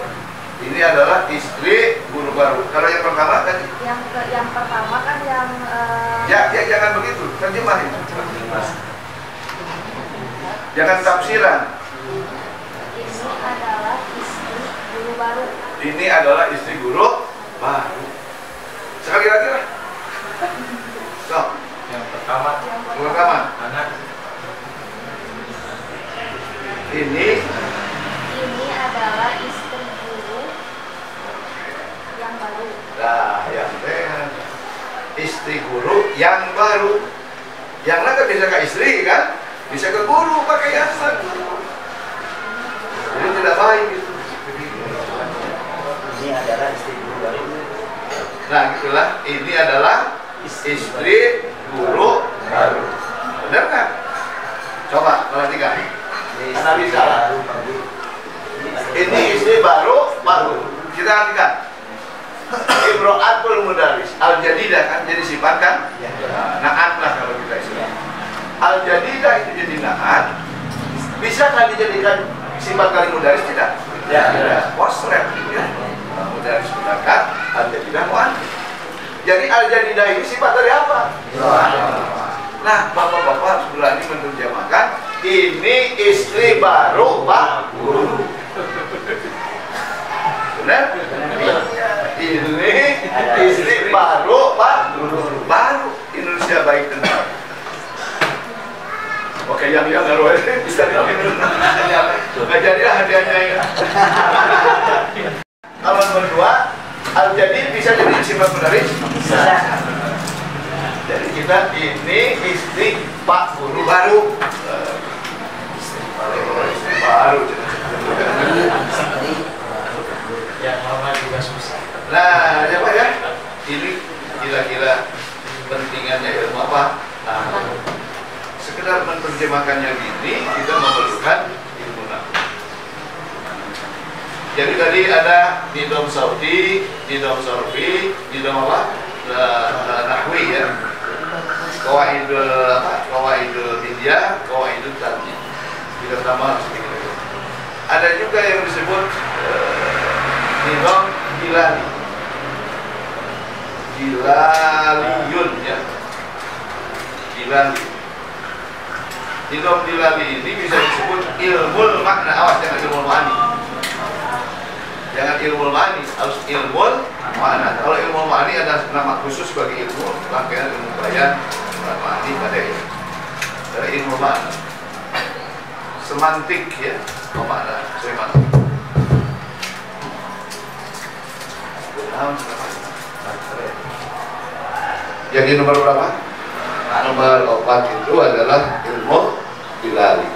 Ini adalah istri guru baru. Kalau yang pertama kan? Yang pertama kan yang Ya jangan begitu. Terjemahin. Jangan tafsiran. ini adalah istri guru baru. Ini adalah istri guru baru. Sekali lagi lah. So, yang pertama anak. Ini Ini adalah istri guru Nah, yang istri guru yang baru. Yang lain kan bisa ke istri kan, bisa ke guru pakai yang baru. Jadi tidak baik gitu. Ini adalah istri guru baru. Nah, itulah ini adalah istri guru baru. Benar kan? Coba perhatikan. Analisa lah. Ini istri baru. Kita perhatikan. Imro'atul mudaris. Al-jadidah kan jadi sifat kan? Naat lah kalau kita istilah. Al-jadidah itu jadi naat. Bisa kan dijadikan sifat kali mudaris tidak? Tidak. Wasref ya. Mudaris menggunakan al-jadidah mu'annas. Jadi al-jadidah ini sifat dari apa? Nah, bapak-bapak harus berani menerjemahkan ini istri baru Pak Guru. Benar? Ini istri baru Pak Guru. Baru Indonesia baik tenang. Oke, yang harus bisa nggak jadilah hadiahnya ya. Kalau nomor 2, al-jadi bisa jadi sifat mudaris? Bisa. Jadi kita ini istri Pak Guru baru. Istri baru. Yang lama juga susah. Nah, ya Pak ya. Ini kira-kira pentingannya ilmu apa? Nah, sekedar menerjemahkannya gini, kita memerlukan ilmu nahwu. Jadi tadi ada nidom saudi, nidom sorfi, nidom apa? Nahwi ya. Qawaidul apa? Qawaidul India, qawaidul Tanzim. Kita sama sedikit. Ada juga yang disebut nidom hilali. Hilaliyun ya. Hilali. Nidom hilali ini bisa disebut ilmul makna. Awas jangan ilmul ma'ani. Jangan ilmu ma'ani, harus ilmu makna. Kalau ilmu ma'ani ada nama khusus bagi ilmu, rangkaian ilmu bayan, ma'ani pada ini. Dari ilmu makna, semantik ya, makna semantik. Jadi nomor berapa? Nomor 4 itu adalah ilmu hilali.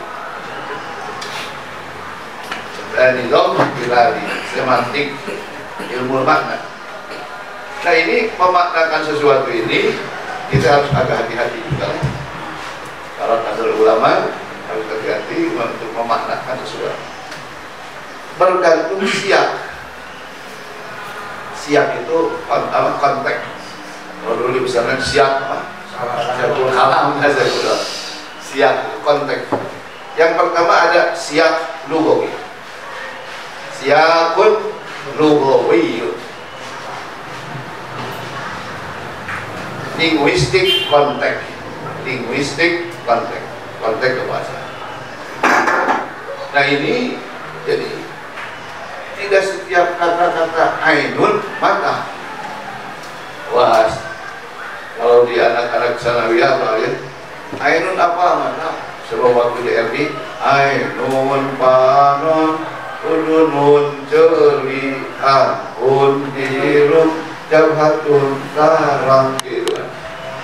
Nidom hilali, semantik, ilmu makna. Nah ini memaknakan sesuatu ini kita harus agak hati-hati juga. Kalau ada ulama harus hati-hati untuk memaknakan sesuatu. Bergantung siap. Siap itu konteks. Kalau dulu misalnya siap apa? Siapul kalam, siap konteks. Yang pertama ada siap lugawi. Siapun lugawi, linguistik konteks, konteks kebahasaan. Nah ini jadi tidak setiap kata-kata ainun maka was. Kalau di anak-anak sanawiyah apa ya? Ainun apa maka? Sebab waktu di RB ainun panon udunun jeli ahun hirum jabhatun tarang gitu kan.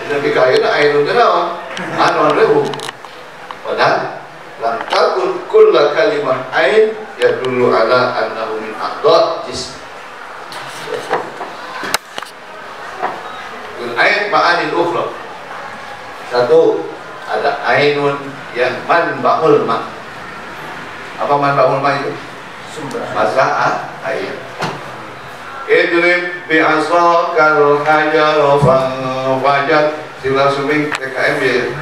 Jadi kaya na ainun kenapa? Anon rebu. Padahal lantakun kulla kalimah ain yadullu ala annahu min a'dha jism. Ain ma'anil ukhra. Satu, ada ainun yang manba'ul ma'. Apa manba'ul ma' itu? Masa air. Idrib bi'asakal hajar fanfajat. Sila suming TKM ya.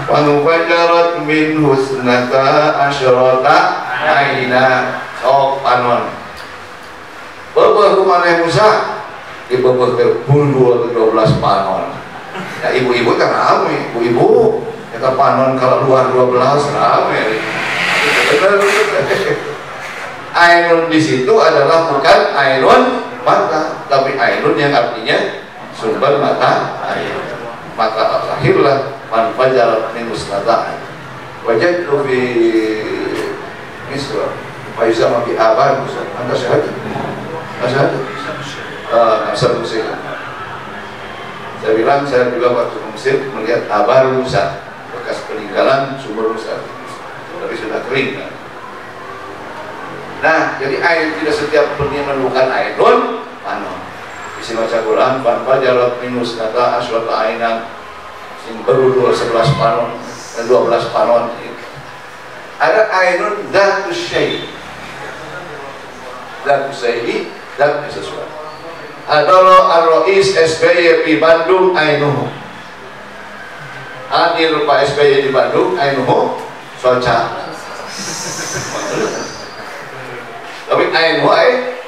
Fanfajarat min husnata asyrata aina. Sok panon. Bebeh kumane Musa dibebeh terbulu 12 panon. Ya ibu-ibu kan rame, ibu-ibu kita panon kalau luar 12 rame. Ainun di situ adalah bukan ainun mata, tapi ainun yang artinya sumber mata air. Maka lahirlah manfajar min musnata. Wajadtu fi Misra, Faizah mabi aban, Anda sehat? Mesir. Saya bilang saya juga waktu ke Mesir melihat Abar Musa, bekas peninggalan sumur Musa, tapi sudah kering kan? Nah, jadi air tidak setiap menemukan air don panon. Isi baca Quran, panpa jarak minus kata aswata ainan, sing baru 11 panon dan 12 panon. Ada ainun datu syai, datu syai, datu sesuatu. Adalah Ar-Rais SBY di Bandung ainuhu. Hadir Pak SBY di Bandung ainuhu soca. Tapi ainuhu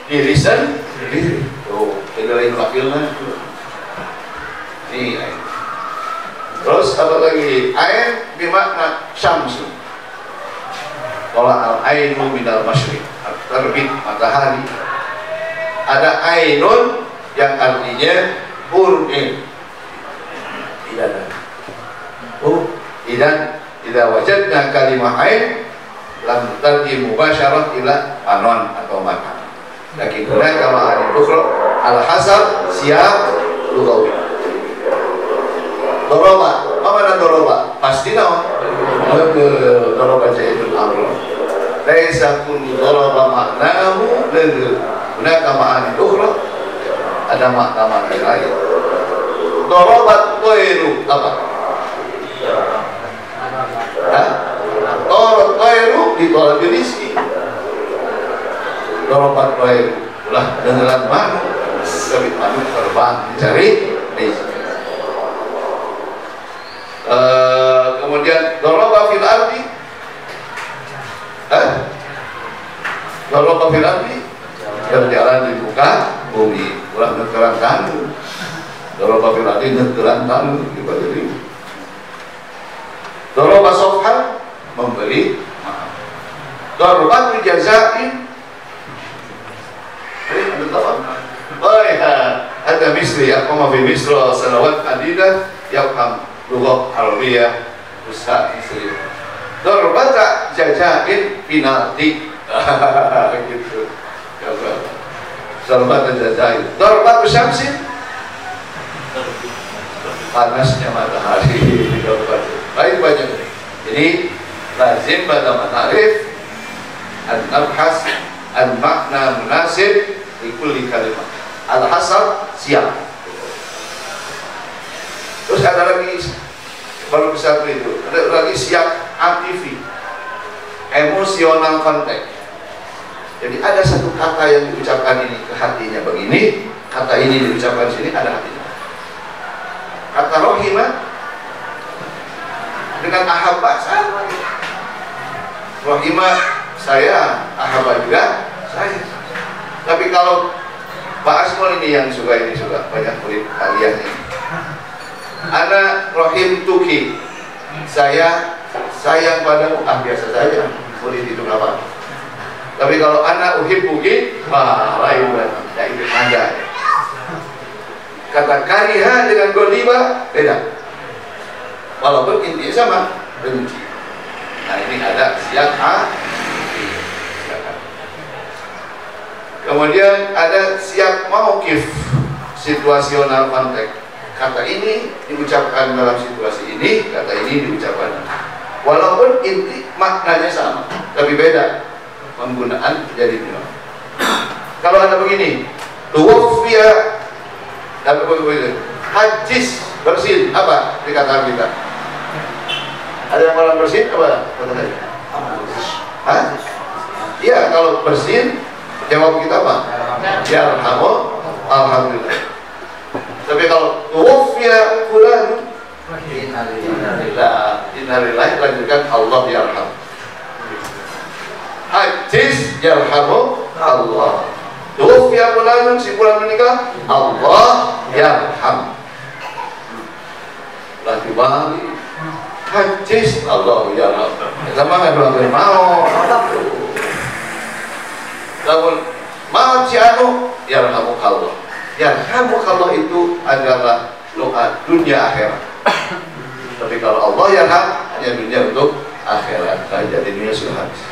dirisan diri. Tuh, tidak lain wakilnya. Ini ain. Terus apa lagi? Ain bermakna syamsu. Kalau al-ainu minal masyriq, terbit matahari. Ada ainun yang artinya pur'in. Tidak ada. Tidak wajadna kalimah ain lam tarji mubasyarah ila panon atau makan. Lakin kama ada ukhra al-hasab siap lugawi. Doroba, apa mana doroba? Pasti naon? Doroba jaidul amr. Laisa kullu doroba maknahu lil. Hunaka ma'ani ukhra, ada makna lain. Dorobat toiru apa? Dorot toiru ditolak rizki. Dorobat toiru ulah dengeran manu, tapi manu terbang dicari rizki. Kemudian doroba fil ardi, doroba fil ardi berjalan di muka bumi, ulah neteran tanu. Doroba fil ardi neteran tanu di bawah. Doroba sofhan memberi maaf. Doroba jazain. Ada tahu? Oh ya, ada Misri. Aku mau di Misri sanawat adidah yang lughah Arabiyah usaha Misri. Doroba jazain penalti. Gitu. Darbat al-jazair, darbat syamsin, panasnya matahari. Baik banyak. Jadi lazim pada ma'arif an-nabhas an-makna munasib di kulli kalimat. Al-hasab siap. Terus ada lagi baru satu itu, ada lagi siap atifi, emosional konteks. Jadi ada satu kata yang diucapkan ini ke hatinya begini, kata ini diucapkan di sini ada hatinya. Kata rohimah dengan ahabah sama. Rohimah saya, ahabah juga saya. Tapi kalau Pak Asmul ini yang suka banyak murid kalian ini. Ana rohim tuki, saya sayang padamu, biasa saja. Murid itu apa? Tapi kalau anak uhibbuki, lain banget. Itu ada. Kata kariha dengan goliba beda. Walaupun intinya sama, benci. Nah ini ada siap A. Kemudian ada siap mauqif, situasional konteks. Kata ini diucapkan dalam situasi ini, kata ini diucapkan. Walaupun inti maknanya sama, tapi beda. Penggunaan jadi bilang. Kalau ada begini, tuwaffiya, apa begitu? Hajis bersin apa dikatakan kita? Ada yang orang bersin apa? Kata saya. Hah? Iya, kalau bersin jawab kita apa? Ya alhamdulillah. Tapi kalau tuwaffiya fulan, innalillahi lanjutkan Allah yarham. Ajis yarhamu Allah. Tuwaffiya fulanun, si fulan menikah, Allah yarham. Lah dibalik. Ajis Allah yarham. Sama kan belum mau. Namun mau si anu yarhamu Allah. Yarhamu Allah itu adalah doa dunia akhirat. Tapi kalau Allah yarham hanya dunia untuk akhirat saja, di dunia sudah habis.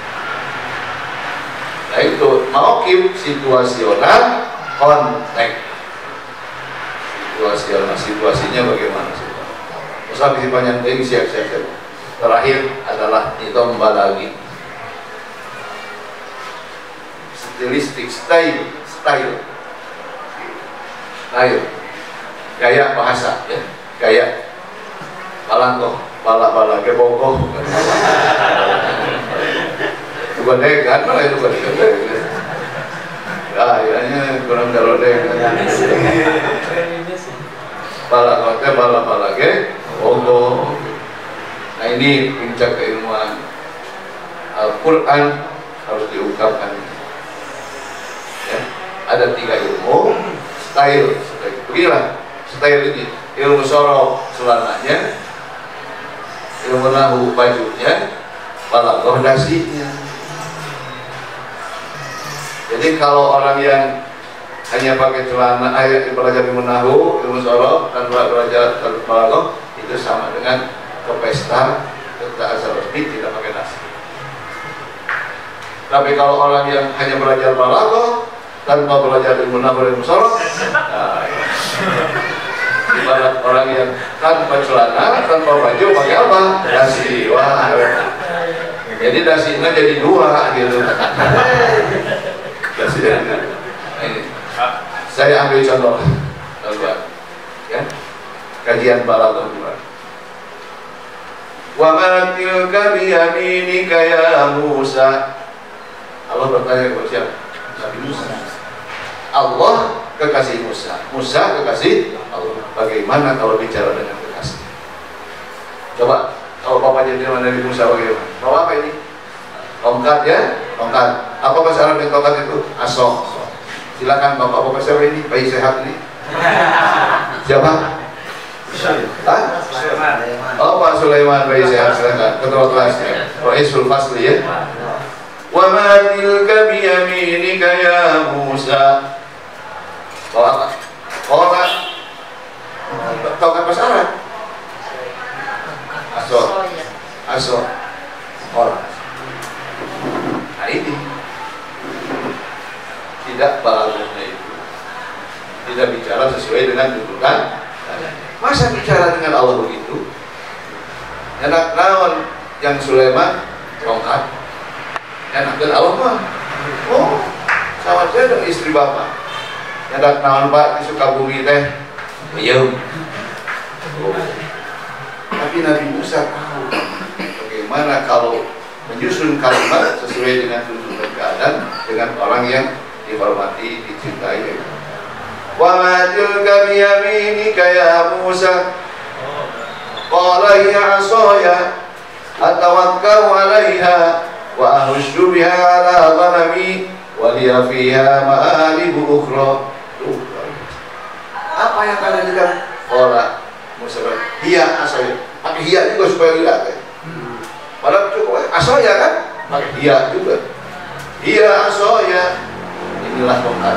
Nah itu mauqif situasional konteks. situasinya bagaimana sih? Usah bisi panjang ting siap-siap. Terakhir adalah nidom balagi. Stilistik, style, gaya bahasa, ya, gaya balangkoh, bala kebogoh, bukan degan, malah itu bukan degan. Kayaknya kurang kalau degan. Bala kebogoh. Nah ini puncak keilmuan. Al-Quran harus diungkapkan. Ya, ada 3 ilmu, style, beginilah style ini, ilmu sorok celananya, ilmu nahu bajunya, balaghah dasinya. Jadi kalau orang yang hanya pakai celana, belajar ilmu nahu, ilmu sorok, dan belajar balaghah, itu sama dengan ke pesta, ke asal resmi tidak pakai dasi. Tapi kalau orang yang hanya belajar balaghah tanpa belajar ilmu nahu dan ilmu sorok, nah, ibarat orang yang tanpa celana, tanpa baju pakai apa? Dasi. Wah, jadi dasinya jadi 2 gitu. Dasi jadi 2. Nah, ini saya ambil contoh, ya, kajian balaghah 2. Wa ma tilka biyaminika ya Musa. Allah bertanya kepada siapa? Nabi Musa. Allah kekasih Musa, Musa kekasih Allah. Bagaimana kalau bicara dengan kekasih? Coba, kalau Bapak jadi Nabi Musa bagaimana? Bawa apa ini? Tongkat ya? Tongkat. Apa bahasa Arab yang tongkat itu? Asok. Silakan Bapak siapa ini? Bayi sehat ini. Siapa? Hah? Oh Pak Sulaiman, bayi sehat, silakan. Ketua kelasnya Roisul Fasli ya. Wa ma tilka biyaminika ya Musa. Bawa apa? Tongkat bahasa Arab. Asok. Orang. Nah ini tidak balaghahnya itu tidak bicara sesuai dengan tuntutan. Masa bicara dengan Allah begitu? Enak naon yang Sulaiman tongkat. Enak dan Allah mah. Oh, sama saja dengan istri Bapak. Enak naon Pak di Sukabumi teh. Iya. Oh. Tapi Nabi Musa tahu bagaimana kalau menyusun kalimat sesuai dengan tuntutan keadaan dengan orang yang dihormati, dicintai. Wa ma tilka biyaminika ya Musa. Qala hiya 'asaya atawakkau 'alaiha wa ahushu biha 'ala ghanami wa liya fiha ma'alibu ukhra. Apa yang kalian dengar? Qala Musa bilang, hiya 'asaya. Pakai hiya juga supaya lihat ya. Padahal cukup asaya kan? Pakai hiya juga. Hiya 'asaya. Inilah tongkat.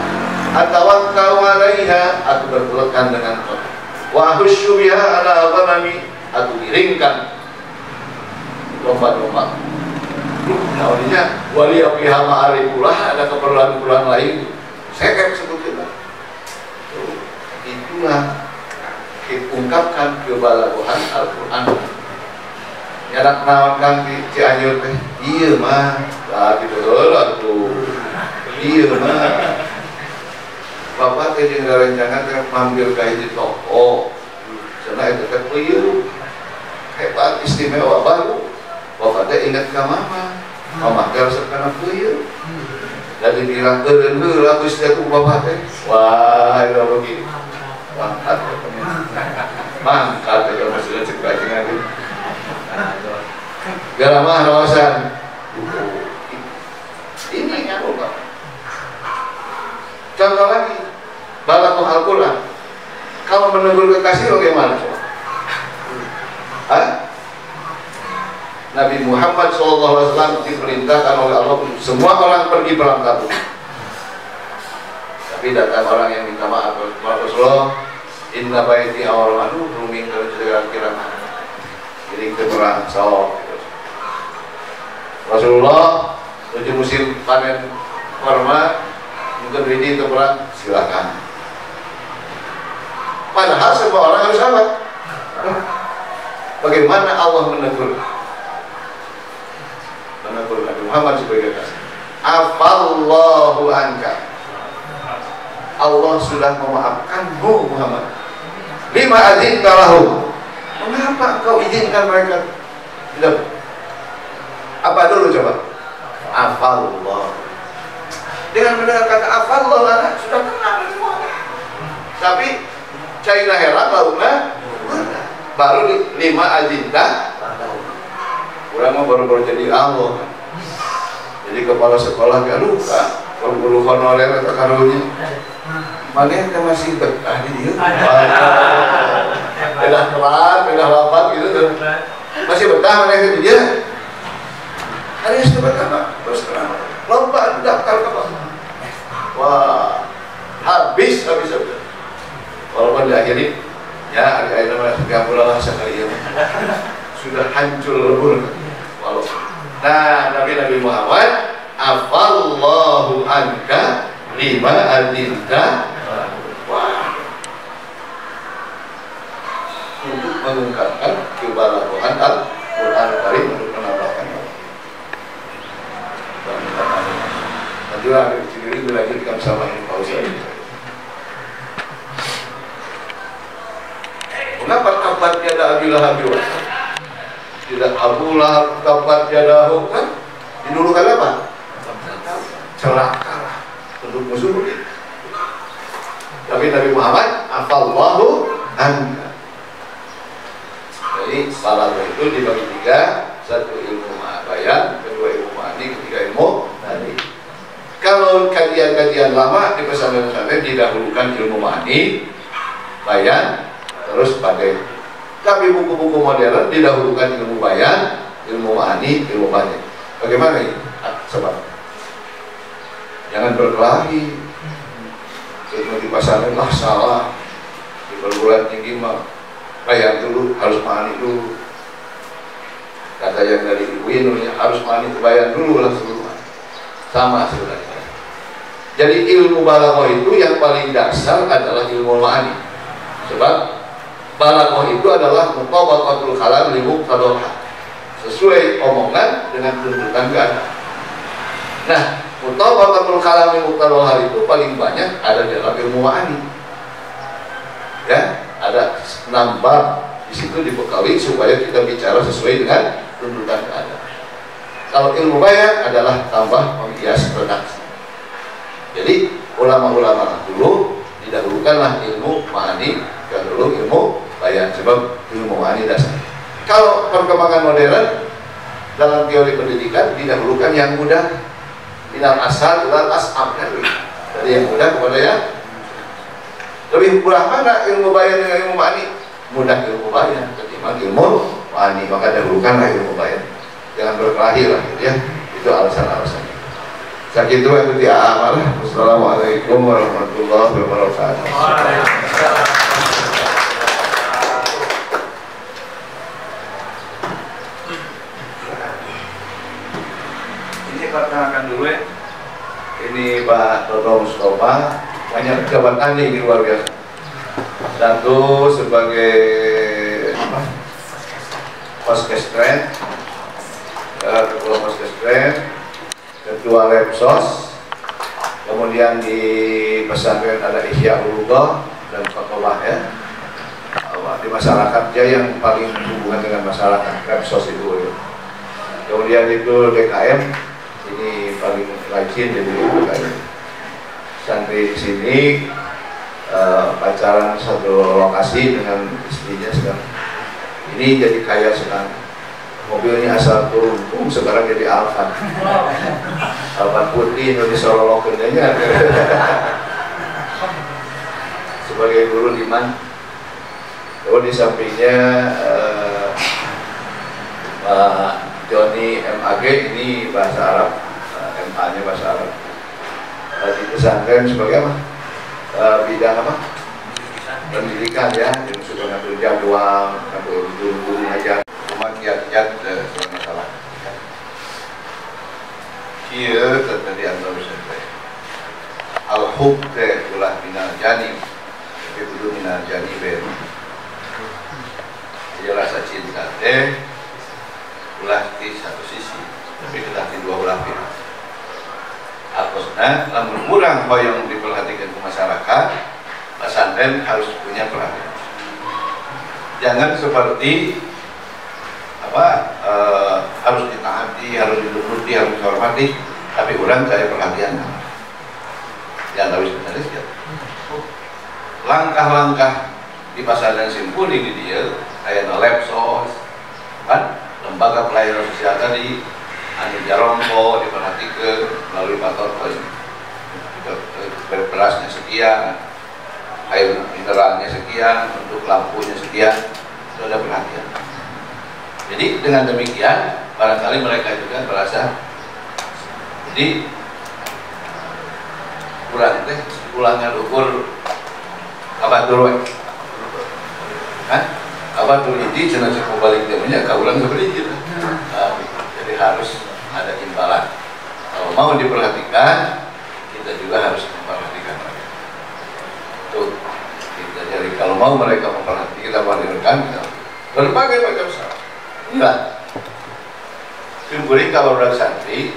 Atawakkau 'alaiha, aku berpelukan dengan tongkat. Wa ahushu biha 'ala ghanami, aku miringkan domba-domba. Namanya wali apiha ma'arifulah, ada keperluan-keperluan lain. Saya kayak sebutkan. Itulah diungkapkan kebalaghan Al-Quran. Nyadak naon Kang di Cianjur teh. Iya mah, tadi betul atuh. Iya mah. Bapak teh jeung rencana teh mampir ka hiji toko. Cenah eta teh peuyeum. Hebat istimewa baru. Bapak teh ingat ka mama. Mama teh resep kana peuyeum. Dan dibilang eureun heula Gusti aku Bapak teh. Wah, itu begini. Mangkat katanya. Mangkat teh masih cek bajengan. Garamah rawasan. Ini apa? Contoh lagi, balaghah Al-Quran. Kalau menegur kekasih bagaimana? Nabi Muhammad SAW diperintahkan oleh Allah untuk semua orang pergi perang tabuk. Tapi datang orang yang minta maaf kepada Rasulullah, inna baiti awal manu ruming kira-kira kiring ke perang sok. Rasulullah menuju musim panen kurma, mungkin ini ke perang, silakan. Padahal semua orang harus sabar. Bagaimana Allah menegur Nabi Muhammad sebagai kasih? Afallahu anka. Allah sudah memaafkanmu Muhammad. Lima adzinta lahum. Mengapa engkau izinkan mereka? Tidak. Apa dulu coba? Afallah. Dengan mendengar kata afallah sudah tenang semua. Tapi China heran lautnya baru di lima adzinta. Orang mah baru-baru jadi Allah. Jadi kepala sekolah gak lupa. Kalau guru honorer atau karunya mana yang masih betah di dia? Pedah kelar, pedah lapan gitu tuh. Masih betah mana yang di dia? Hari ini sudah betah Pak, terus terang. Lomba daftar ke Pak. Wah, habis. Walaupun diakhiri, ya akhirnya masih gambar sekali ya. Sudah hancur lebur. Walaupun. Nah, Nabi Muhammad, afallahu anka lima adzinta. Wah. Untuk mengungkapkan kebalagohan Al-Quran Karim untuk menambahkan. Nanti lah sendiri dilanjutkan sama ini Pak Ustaz. Mengapa kabar tiada Abi Lahab tidak Abu Lahab kabar tiada kan? Didulukan apa? Celaka lah untuk musuh kita. Tapi Nabi Muhammad afallahu anka. Jadi salat itu dibagi tiga. Satu ilmu bayan, kedua ilmu ma'ani, ketiga ilmu tadi. Kalau kajian-kajian lama di pesantren didahulukan ilmu ma'ani, bayan, terus pakai. Tapi buku-buku modern didahulukan ilmu bayan, ilmu ma'ani, ilmu bayan. Bagaimana ini? Sebab jangan berkelahi. Ilmu di pesantren lah salah. Di perguruan tinggi mah bayan dulu, harus ma'ani dulu. Kata yang dari Ibu Inul harus ma'ani bayan dulu lah sebelum sama sebenarnya. Jadi ilmu balaghah itu yang paling dasar adalah ilmu ma'ani. Sebab balaghah itu adalah mutabaqatul kalam li muqtadal hal. Sesuai omongan dengan tuntutan keadaan. Nah, mutabaqatul kalam li muqtadal hal itu paling banyak ada dalam ilmu ma'ani. Ya, ada 6 bab di situ dibekali supaya kita bicara sesuai dengan tuntutan keadaan. Kalau ilmu bayan adalah tambah menghias redaksi. Jadi ulama-ulama dulu didahulukanlah ilmu ma'ani dan dulu ilmu bayan sebab ilmu ma'ani dasar. Kalau perkembangan modern dalam teori pendidikan didahulukan yang mudah, minal asal ilal as'ab, dari yang mudah kepada yang lebih murah. Mana ilmu bayan dengan ilmu ma'ani? Mudah ilmu bayan ketimbang ilmu ma'ani, maka dahulukanlah ilmu bayan. Jangan berkelahi lah gitu ya. Itu alasan-alasannya. Sakit itu yang amal. Wassalamualaikum warahmatullahi wabarakatuh. Ini perkenalkan dulu ya. Ini Pak Toto Mustafa, banyak jabatannya ini luar biasa. Satu sebagai Poskestren, ketua Poskestren, ketua Lepsos, kemudian di pesantren ada Ihya Ulugah dan Fatullah ya. Di masyarakat ya yang paling hubungan dengan masyarakat Lepsos itu ya. Kemudian itu DKM, ini paling rajin jadi DKM. Santri di sini pacaran satu lokasi dengan istrinya sekarang. Ini jadi kaya sekarang. Mobilnya asal turun, sekarang jadi Alphard. Alphard putih, ini disorolokin aja. Sebagai guru liman. Lalu di sampingnya Pak Joni MAG, ini bahasa Arab, MA-nya bahasa Arab. Di pesantren sebagai apa? Bidang apa? Pendidikan ya, yang sudah ngambil jadwal, ngambil guru ngajar. Kiat-kiat soalnya salah. Kia terjadi antara saya. Al-hub teh ulah minal janim. Itu itu minal janibain. Jadi rasa cinta teh ulah di satu sisi, tapi ulah di dua belah pihak. Atasnya, namun kurang yang diperhatikan ke masyarakat, pesantren harus punya perhatian. Jangan seperti harus ditaati, harus diluruti, harus dihormati, tapi orang saya perhatian. Yang harus benar. Langkah-langkah di pesantren Simkuring di dia, kayak Lepsos, kan lembaga pelayanan sosial tadi, anu jarongko diperhatikan melalui kantor berasnya sekian, air mineralnya sekian, untuk lampunya sekian, itu ada perhatian. Jadi dengan demikian barangkali mereka juga merasa jadi kurang teh ulangan ukur abatur kan abatur ini jangan cukup balik temennya kau ulang seperti itu. Jadi harus ada imbalan. Kalau mau diperhatikan kita juga harus memperhatikan mereka. Tuh kita jadi kalau mau mereka memperhatikan kita berbagai macam salah. Inilah Simkuring kalau udah santri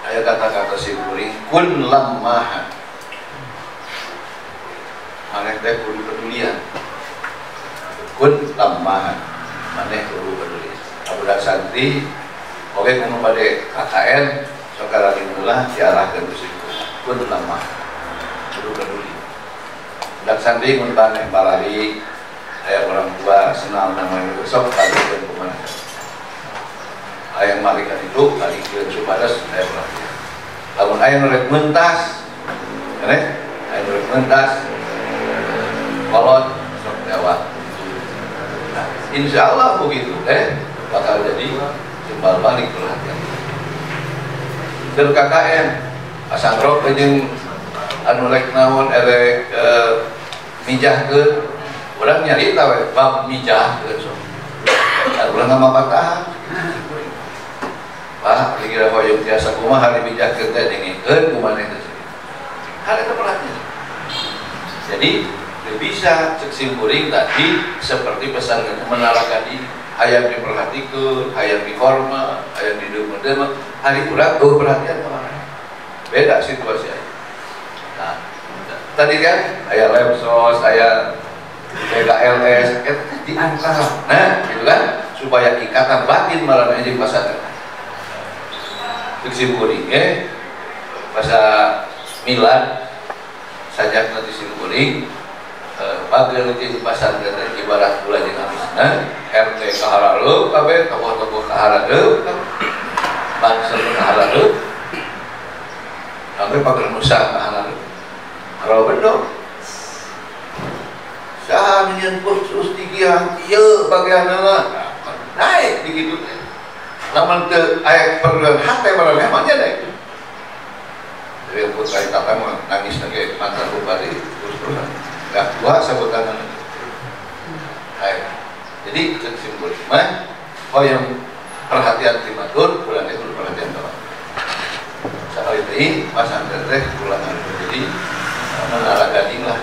ada kata-kata Simkuring kun lamahan maneh teh kudu pedulian kun lamahan maneh kudu pedulian budak santri oke kudu pada KKN sekarang inilah diarahkan ke situ kun lamahan kudu peduli budak santri mun taneh balari aya orang tua senang namanya sok tadi dan kemana ayang malikan itu kalian supaya saya perhatian. Namun ayang rek mentas, ayang rek mentas, kolot sok lewat. Nah, insya Allah begitu, bakal jadi timbal balik perhatian. Dan KKN, asangkrok jeung anu rek naon erek mijah ke, urang nyari tahu bab mijah ke sok. Urang ngamapatahan. Pak, kira hoyong biasa kumaha hari bijak kita dengikeun kumaha itu. Ada perhatian. Jadi bisa cek Simkuring tadi seperti pesan menara tadi hayang diperhatikan, hayang dihormat, hayang didemen-demen. Hari urang perhatian kemana? Beda situasi. Nah, tadi kan aya Lepsos, aya PKLS, diangkat. Nah, gitu kan supaya ikatan batin malah jadi pasar. Simkuring masa milad sajak nanti Simkuring bagian nanti pasar dan ibarat bulan yang habisnya RT kaharalup kabeh tokoh-tokoh kaharalup bangsa kaharalup sampai pakai nusa kaharalup kalau benar saha menyentuh terus tigian iya bagian naik begitu. Namun ke ayat perluan hati malah memangnya deh. Jadi yang putra itu apa nangis lagi mantan bupati terus-terusan. Gak tua sebutan. Jadi Simkuring yang perhatian timatur bulan itu perhatian orang. Sekali ini Mas Andres teh ulangan. Jadi menara gading lah.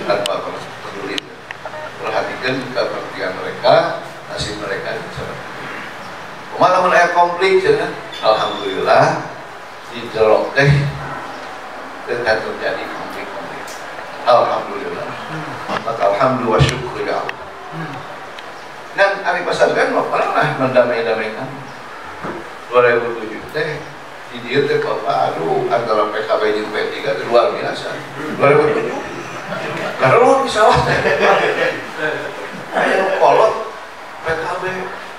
Tanpa peduli. Perhatikan keperhatian mereka, nasib mereka seperti malah mulai konflik ya. Alhamdulillah di jerok teh tidak terjadi konflik. Alhamdulillah. Maka alhamdulillah syukur ya Allah. Dan hari pesantren mah pernah mendamai-damaikan 2007 teh di dia teh Bapak aduh antara PKB dan P3 itu luar biasa 2007 karena lu di sawah teh ayo kolot PKB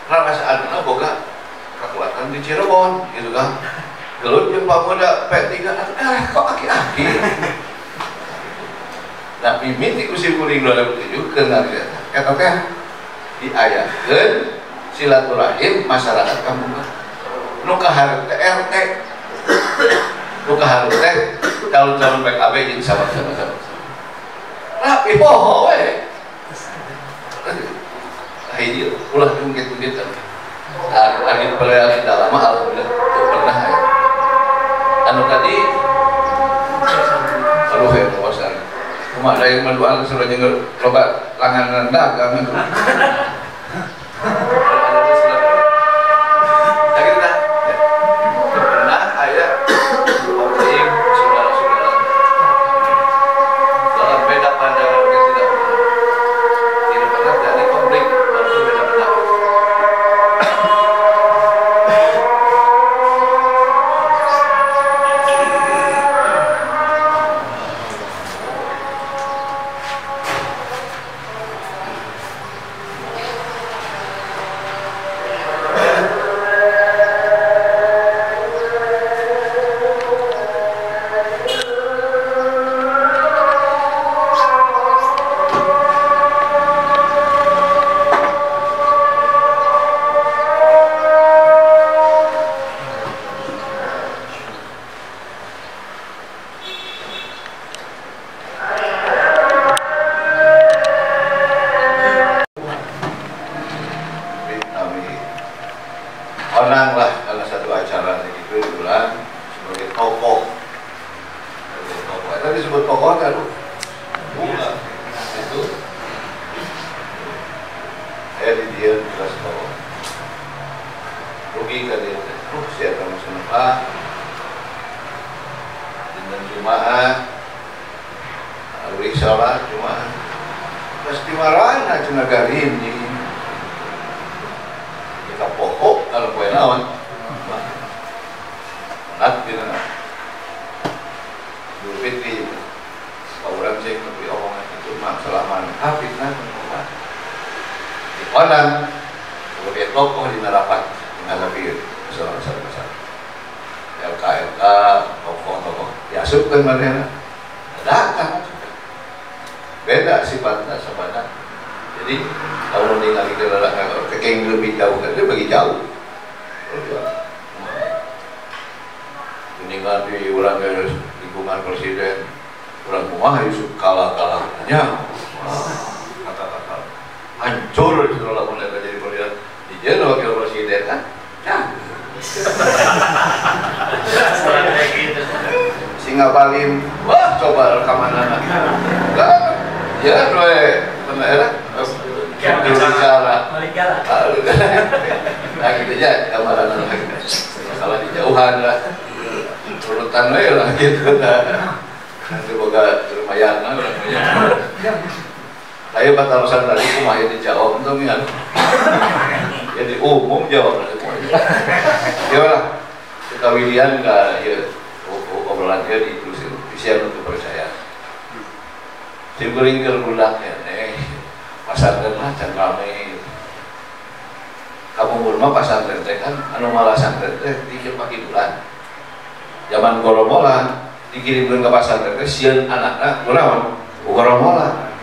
rasaan boga kekuatan di Cirebon gitu kan gelut jeung pamuda P3 kok aki-aki nah mimiti ku Simkuring 2007 keunang eta teh diayakeun silaturahim masyarakat kampung nu kaharep teh RT nu kaharep teh calon-calon PKB jeung sahabat-sahabat rapi poho we ini ulah tunggu-tunggu hari perayaan tidak lama alhamdulillah pernah ya anu tadi aduh ya puasa Cuma ada yang mendoakan suruh nyenggol coba langanan dagang itu. Onanglah dalam satu acara itu bulan sebagai tokoh. Tadi disebut tokoh kan? Bukan. Itu saya di dia jelas tokoh. Rugi kan dia. Siapa muslimah? Dengan Jumaat, hari sholat Jumaat. Pasti marah cuma garin ini. Kita pokok kalau kue lawan nak kita Idul Fitri orang cek lebih omongan itu mak selaman fitnah menolak di Padang sebagai tokoh di Narapat menghadapi masalah-masalah besar LK tokoh diasup ke mana datang beda sifatnya sebenarnya. Jadi kalau meninggal kita kekeng lebih jauh kan dia bagi jauh. Meninggal di orang lingkungan presiden, orang rumah Yusuf kalah-kalahnya, kata-kata hancur setelah mereka jadi presiden. Dia wakil presiden kan? Ya. Singapalim, wah coba rekaman anak. Ya, benar. Bicara, nah gitu aja gambaran lagi. Masalah di jauhan lah, urutan lah gitu. Nanti boga lumayan lah, lumayan. Saya batasan tadi kumaya dijawab tuh ya. Jadi umum jawab semuanya. Ya lah, kekawilian nggak ya, obrolan dia ditulis bisa untuk percaya. Simpuling kerbulaknya nih. Pasantren mah can rame. Kamu rumah pasantren teh kan anu malah santren teh dikir pagi bulan. Zaman goromolan dikirimkeun ke pasantren teh sieun anakna kunaon? Goromolan.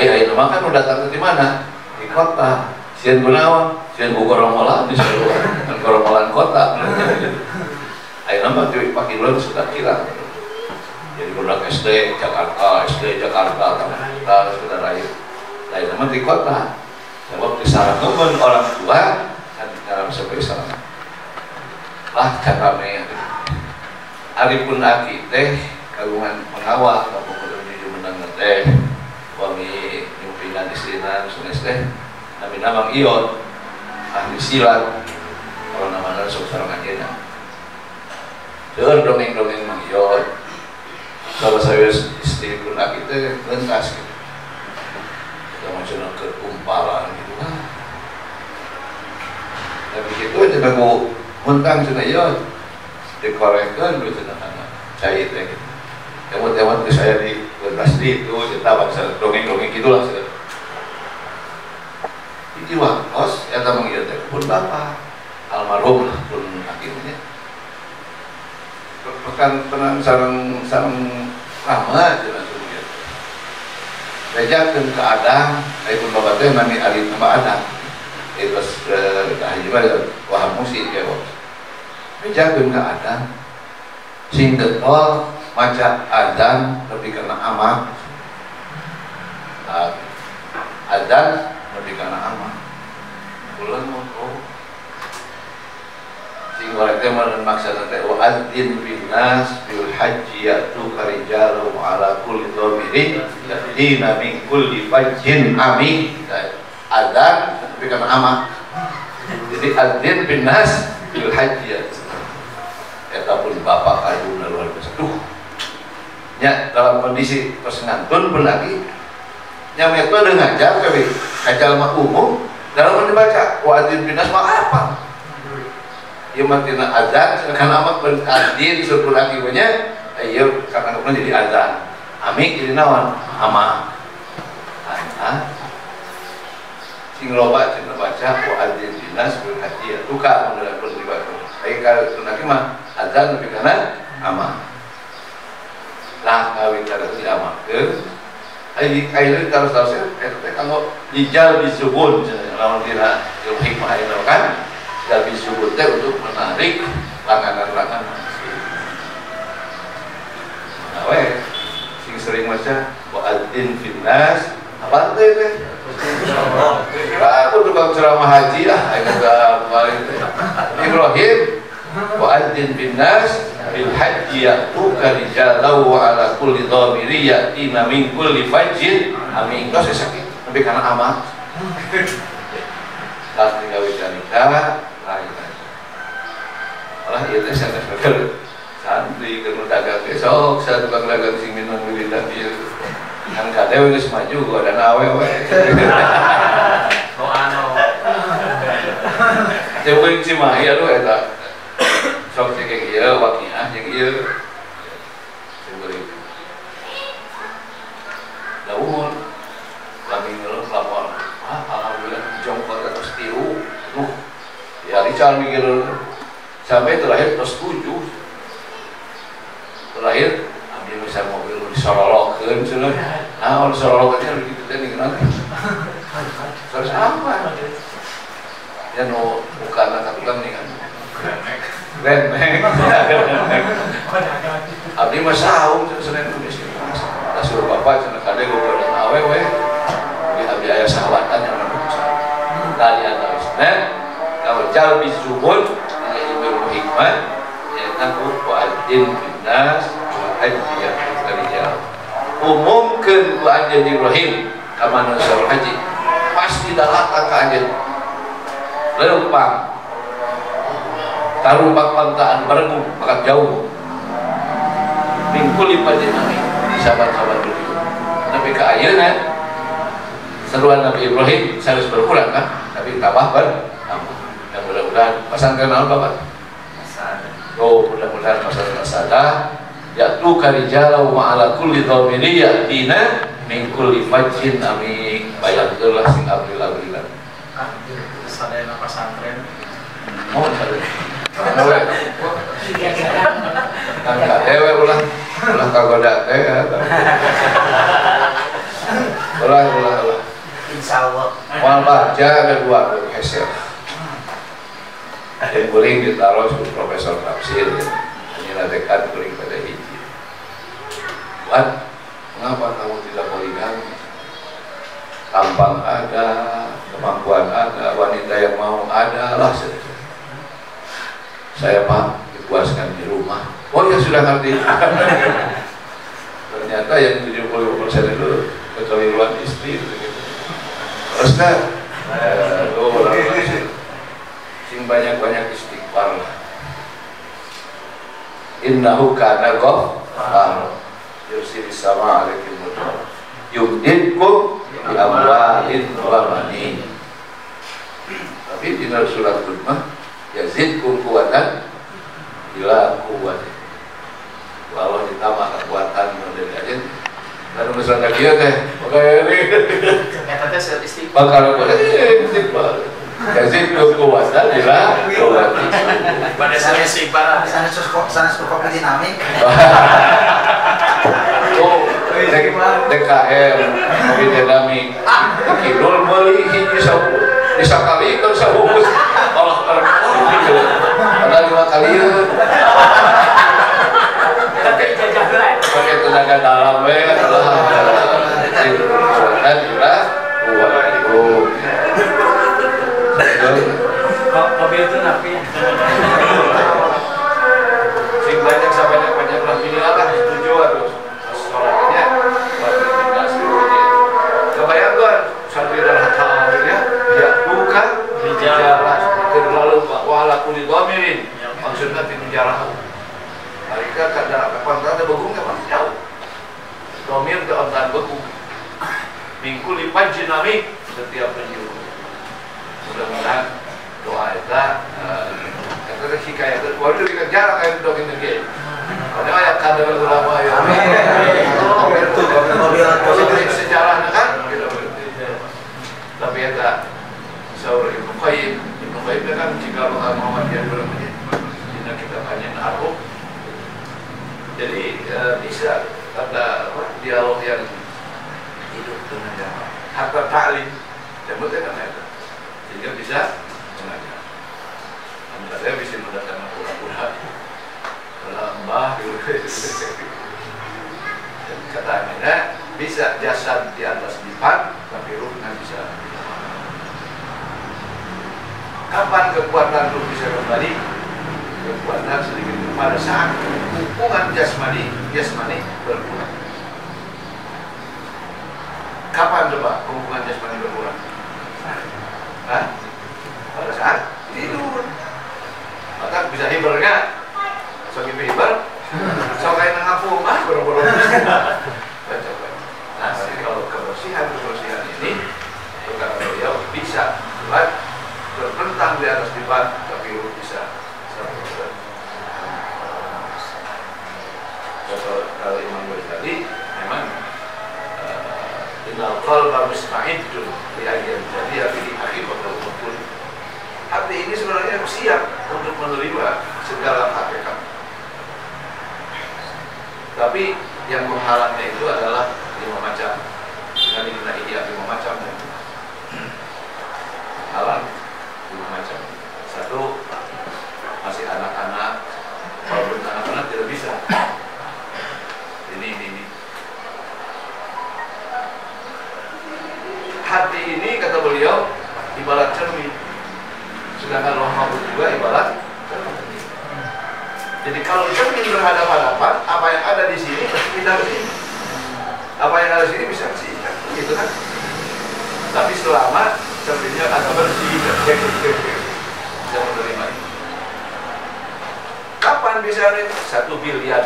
Ai nama kan udah datang di mana? Di kota. Sieun kunaon? Sieun goromolan di seluruh goromolan kota. Ai nama di pagi bulan sudah kira. Jadi budak SD Jakarta, sudah raya. Lain nama di kota. Sebab disarankan orang tua dan dalam sebagai saran. Lah caranya. Aripun aki teh kagungan pengawal, kamu kudu menuju menang teh. Wami nyupinan istrinan sunes teh. Nami namang Ion, ahli silat. Kalau namanya sok sarangan dia. Dengan dongeng-dongeng mang Ion. Kalau saya istri pun kita lentas gitu. Kita macam ke kumpalan gitu lah. Tapi itu aja aku mentang cina ya dikorekkan dulu cina anak saya itu. Teman-teman ke saya di lentas di itu kita bangsa dongeng-dongeng gitulah. Ini wakos ya tamang iya teh pun bapak almarhum lah pun akhirnya. Pekan penang sarang lama aja langsung ya. Bejakeun ke Adang, pun bapak teh nami alit nama Adang. Itu ahli waham musik ya bos. Bejakeun ke Adang, sing getol maca adzan lebih karena amak. Adzan lebih karena amak. Bulan mau sing warga teh maksudna teh wa'adzin bin nas bil haji ya'tuka rijalan ala kulli dhamirin yatina min kulli fajjin amik. Adzan tapi kan amak. Jadi adzin bin nas bil haji. Eta pun bapak kaduna luar biasa. Duh. Nya dalam kondisi persengantun pun lagi nya metode ngajar tapi ngajar mah umum dalam dibaca wa adzin bin nas mah apa? Ieu mah tina adzan kan amak ben adzin suruh lagi banyak ieu karena jadi adzan. Amik jadi naon? Ama. Sing loba cenah baca wa adzin bin nas bil haji tukar mun dalam dibaca. Ai kalau lagi mah adzan tapi kana ama. Nah kawin cara si ama ke ai terus eta kanggo dijal disebut lawan dina ilmu hikmah itu kan jal disebut teh untuk menarik langanan-langanan. Nah we sing sering maca wa adzin bin nas apa teh aku tukang ceramah haji lah Ibrahim wa adzin bin nas bil haji ya'tuka rijalan wa ala kulli dhamirin yatina min kulli fajjin amin. Kau sakit tapi karena amat tas tinggal wicanika lain malah ieu teh sanes bekel santri keur dagang besok saya tukang dagang sing minum wilida ieu kan kadewe geus maju gua dan awewe no ano teuing si mah ieu eta sok cek ieu wakiah jeung ieu seueuh daun lagi ngeluh lapor alhamdulillah jongkok terus tiru ya Richard mikir sampai terakhir terus 7 terakhir ambil misal mobil disorolokeun cenah nah orang sorolokeun begitu teh ninggalna terus apa ya no bukan katulang nih kan remek abdi mah saung Senin Kamis suruh bapak cenah kade gubernur awewe abdi aya sahabatan yang tadi ada Ustaz kalau jal bisubun ilmu hikmah ya tahu wa adzin bin nas wa haji ya umumkeun ku anjeun Ibrahim ka manusia haji pasti dalatan ka anjeun leumpang tarumpang pantaan bareng makan jauh mingkuli panjenengan sahabat-sahabat beliau tapi ke ayeuna seruan Nabi Ibrahim harus berkurang kan tapi tambah dan mudah-mudahan pasangkan naon Bapak mudah-mudahan pasangkan sadah ya'tu karijalau ma'ala kulli dhamirin yatina min kulli fajjin amin bayangkeun sing abril-abrilan sadayana pasantren mohon sadaya kan kadewe ulah kagoda teh ulah Insyaallah. Mal baca ada 2 hasil. Yang guling ditaruh sebagai profesor tafsir. Ini dekat guling pada hiji. Buat mengapa kamu tidak poligami? Tampang ada, kemampuan ada, wanita yang mau ada lah. Saya Pak dipuaskan di rumah. Oh ya sudah ngerti. Ternyata yang 70% itu keterlaluan istri. Terus kan, sing banyak-banyak istighfar. Innahu kana ghaffar. Yursilis sama alaikum mudhar. Yumdidkum bi amwalin wa banin. Tapi di dalam surat Al-Mah yazidkum quwwatan ila quwwati. Kalau ditambah kekuatan dari aja. Dan misalnya dia teh, pakai ini. Ternyata teh istighfar. Bakal boleh istighfar. Kasih kekuatan ila quwwati. Pada saya istighfar. Sana cukup dinamik. Oh, DKM, mobil dinamik. Kidul meuli hiji sabu. Disakali kan sabu. Allah gitu. Ada 5 kali. Pakai tenaga dalam kekuatan ila quwwati. Mobil itu napi. Sing banyak sampai banyak lah pilih ala kulli dhamirin, maksudnya tinjarah. Mereka kadang kapan ada begungnya Bang jauh. Dhamir ke ontan begung. Minggu lipat dinamik setiap penjuru. Mudah-mudahan doa kita kata hikayat itu waduh kita jarang kayak dongeng lagi. Karena ayat kadar ulama ya. Amin. Betul. Sejarahnya kan kita tapi ada Saur Ibnu Qayyim itu kan jika Muhammadiyah belum ini kita banyak naruh. Jadi bisa ada dialog yang hidup dengan jamaah. Harta ta'lim dan betul kan itu. Sehingga bisa mengajar. Saya bisa mendatangkan pura-pura lembah katanya bisa jasad di atas dipan tapi ruhnya bisa. Kapan kekuatan ruh bisa kembali? Kekuatan sedikit pada saat hubungan jasmani berkurang. Kapan coba hubungan jasmani berkurang? Hah? Pada saat tidur. Maka bisa hiber nggak? So hiber? So kayak ngapu mah boro-boro. Nah, kalau kebersihan ini bukan beliau bisa buat bertentang di atas dipan tapi bisa. Kalau Imam Ghazali memang innal qalba musta'idun li ayyan jadi hakikat betul. Hati ini sebenarnya siap untuk menerima segala hakikat. Tapi yang menghalangnya itu adalah 5 macam. Dengan ini 5 macam. Halang 5 macam. 1 masih anak-anak. Kalau belum anak-anak tidak bisa. Ini. Hati ini kata beliau ibarat cermin. Sedangkan roh maut juga ibarat cermin. Jadi kalau cermin berhadapan-hadapan, apa yang ada di sini pasti pindah ke sini. Apa yang ada di sini bisa ke sini, gitu kan? Tapi selama cerminnya agak bersih, bisa menerima ini. Kapan bisa ini? 1 biliar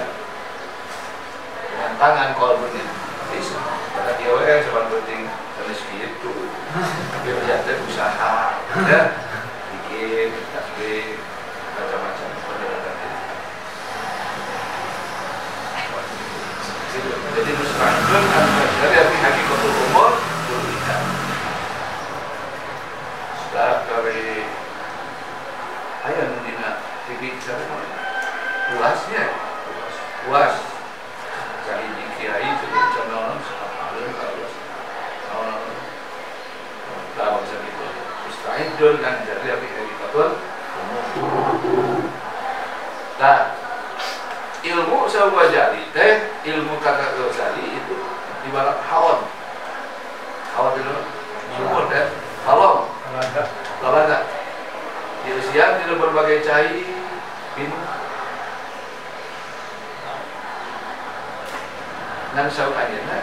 dengan tangan kolbennya bisa. Karena dia cuma penting rezeki itu. Biliar itu usaha, ya, bikin, tasbih, macam-macam. Jadi mustahil dari hakikatul umur berlihat. Setelah dari ayat dina fikih puasnya puas cari di kiai itu channel tahu segitu mustahil kan dari hakikatul umur. Nah, ilmu Ghazali ilmu kata Ghazali itu ibarat hawan itu sumur dan halom lalaga diisian di berbagai cair minum dan saukannya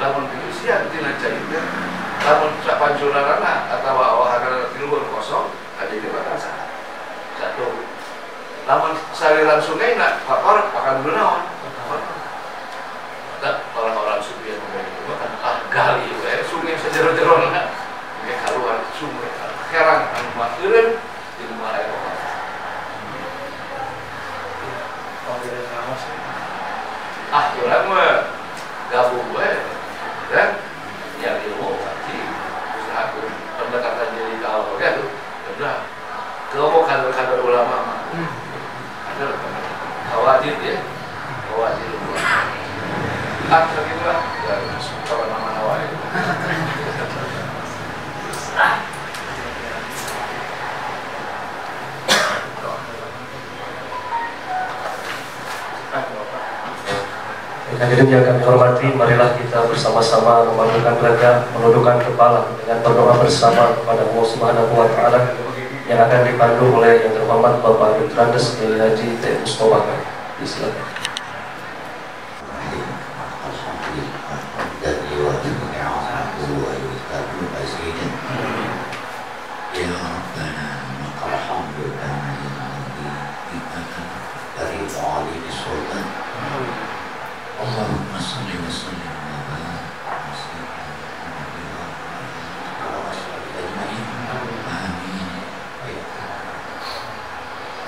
lamun diisian tina cairnya lamun sapanjurana atau awahana tiluhur kosong ada di batasan 1 lamun saliran sungai nak pakor akan bernaon. Orang-orang sufi yang itu kan gali sungai sejero-jero nak. Kayak kaluar sungai kerang anu matureun di rumah air obat. Urang mah gabung we. Dan yang ilmu pasti usahakeun pendekatan diri ka Allah kan. Udah. Kalau kader ulama mah khawatir ya khawatir gitu lah kalau nama awal itu Hadirin yang kami hormati, marilah kita bersama-sama membangkitkan dada, menundukkan kepala dengan berdoa bersama kepada Allah Subhanahu wa Ta'ala yang akan dipandu oleh yang terhormat Bapak Dutrandes Kiai Haji T. Mustofa. Silakan. Ya Rabbana, lakal hamdu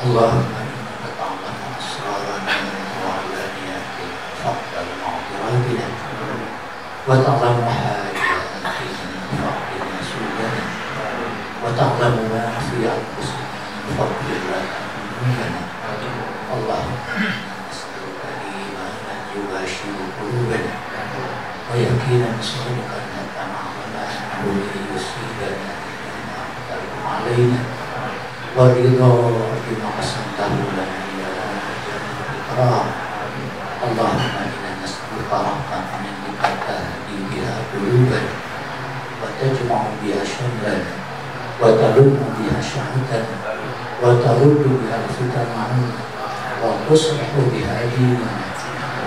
اللهم إنك تعلم أسرارنا وعلانياتنا فاقبل معذراتنا وتعلم حاجاتنا فاقضنا سؤالنا وتعلم ما في أنفسنا فاغفر لنا ذنوبنا اللهم نسألك إيمانا يباشر قلوبنا ويقينا صادقا نتعلم عنه ليصيبنا بما أقدرتم علينا ورضا بما قسمته لنا يا جل الإكرام اللهم إنا نسألك رحمة منك تهدي بها قلوبنا وتجمع بها شملنا وتلم بها شهوتنا وترد بها الفتن عنا وتصلح بها ديننا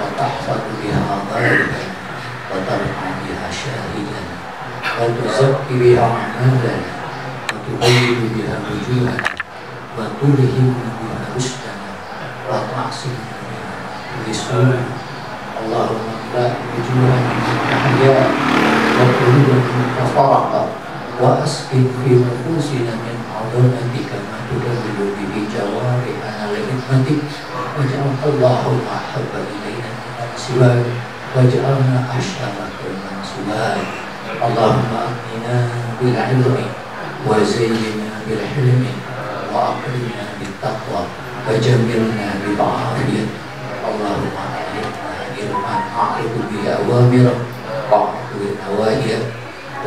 وتحفظ بها غائبنا وترفع بها شاهدنا وتزكي بها أعمالنا وتبين بها وجوهنا وتلهم بها رشدنا وتعصمنا بها كل سوء اللهم املأ وجوهنا بالأحياء وقلوبنا بالفرح وأسكن في نفوسنا من عظمتك ما تدلل به جوارحنا لخدمتك واجعلنا اللهم أحب إلينا من سواك واجعلنا أحشرك من سواك اللهم أغننا بالعلم وزينا بالحلم وأكرمنا بالتقوى وجملنا بالعافية اللهم أعلمنا علما أعرف به أوامرك وأعرف نواهيك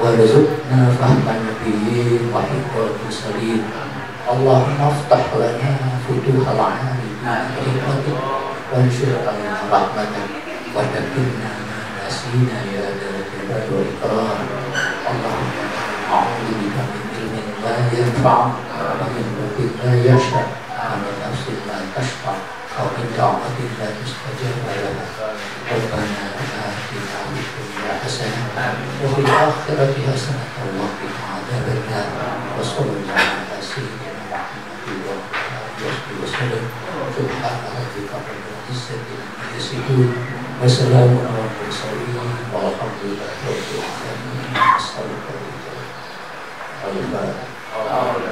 وارزقنا فهم النبيين وحفظ المرسلين اللهم افتح لنا فتوح العالمين بحكمتك وانشر علينا رحمتك وذكرنا ما نسينا يا ذا الجلال والإكرام اللهم أعوذ بك من علم لا ينفع ومن ملك لا يشفع ومن نفس لا تشفع ومن دعوة لا تستجاب لها ربنا آتنا في الدنيا حسنة وفي الآخرة حسنة وقنا عذاب النار وصلى الله على سيدنا محمد وعلى آله وصحبه وسلم سبحان ربك رب العزة عما يصفون وسلام على المرسلين والحمد لله رب العالمين. الفاتحة.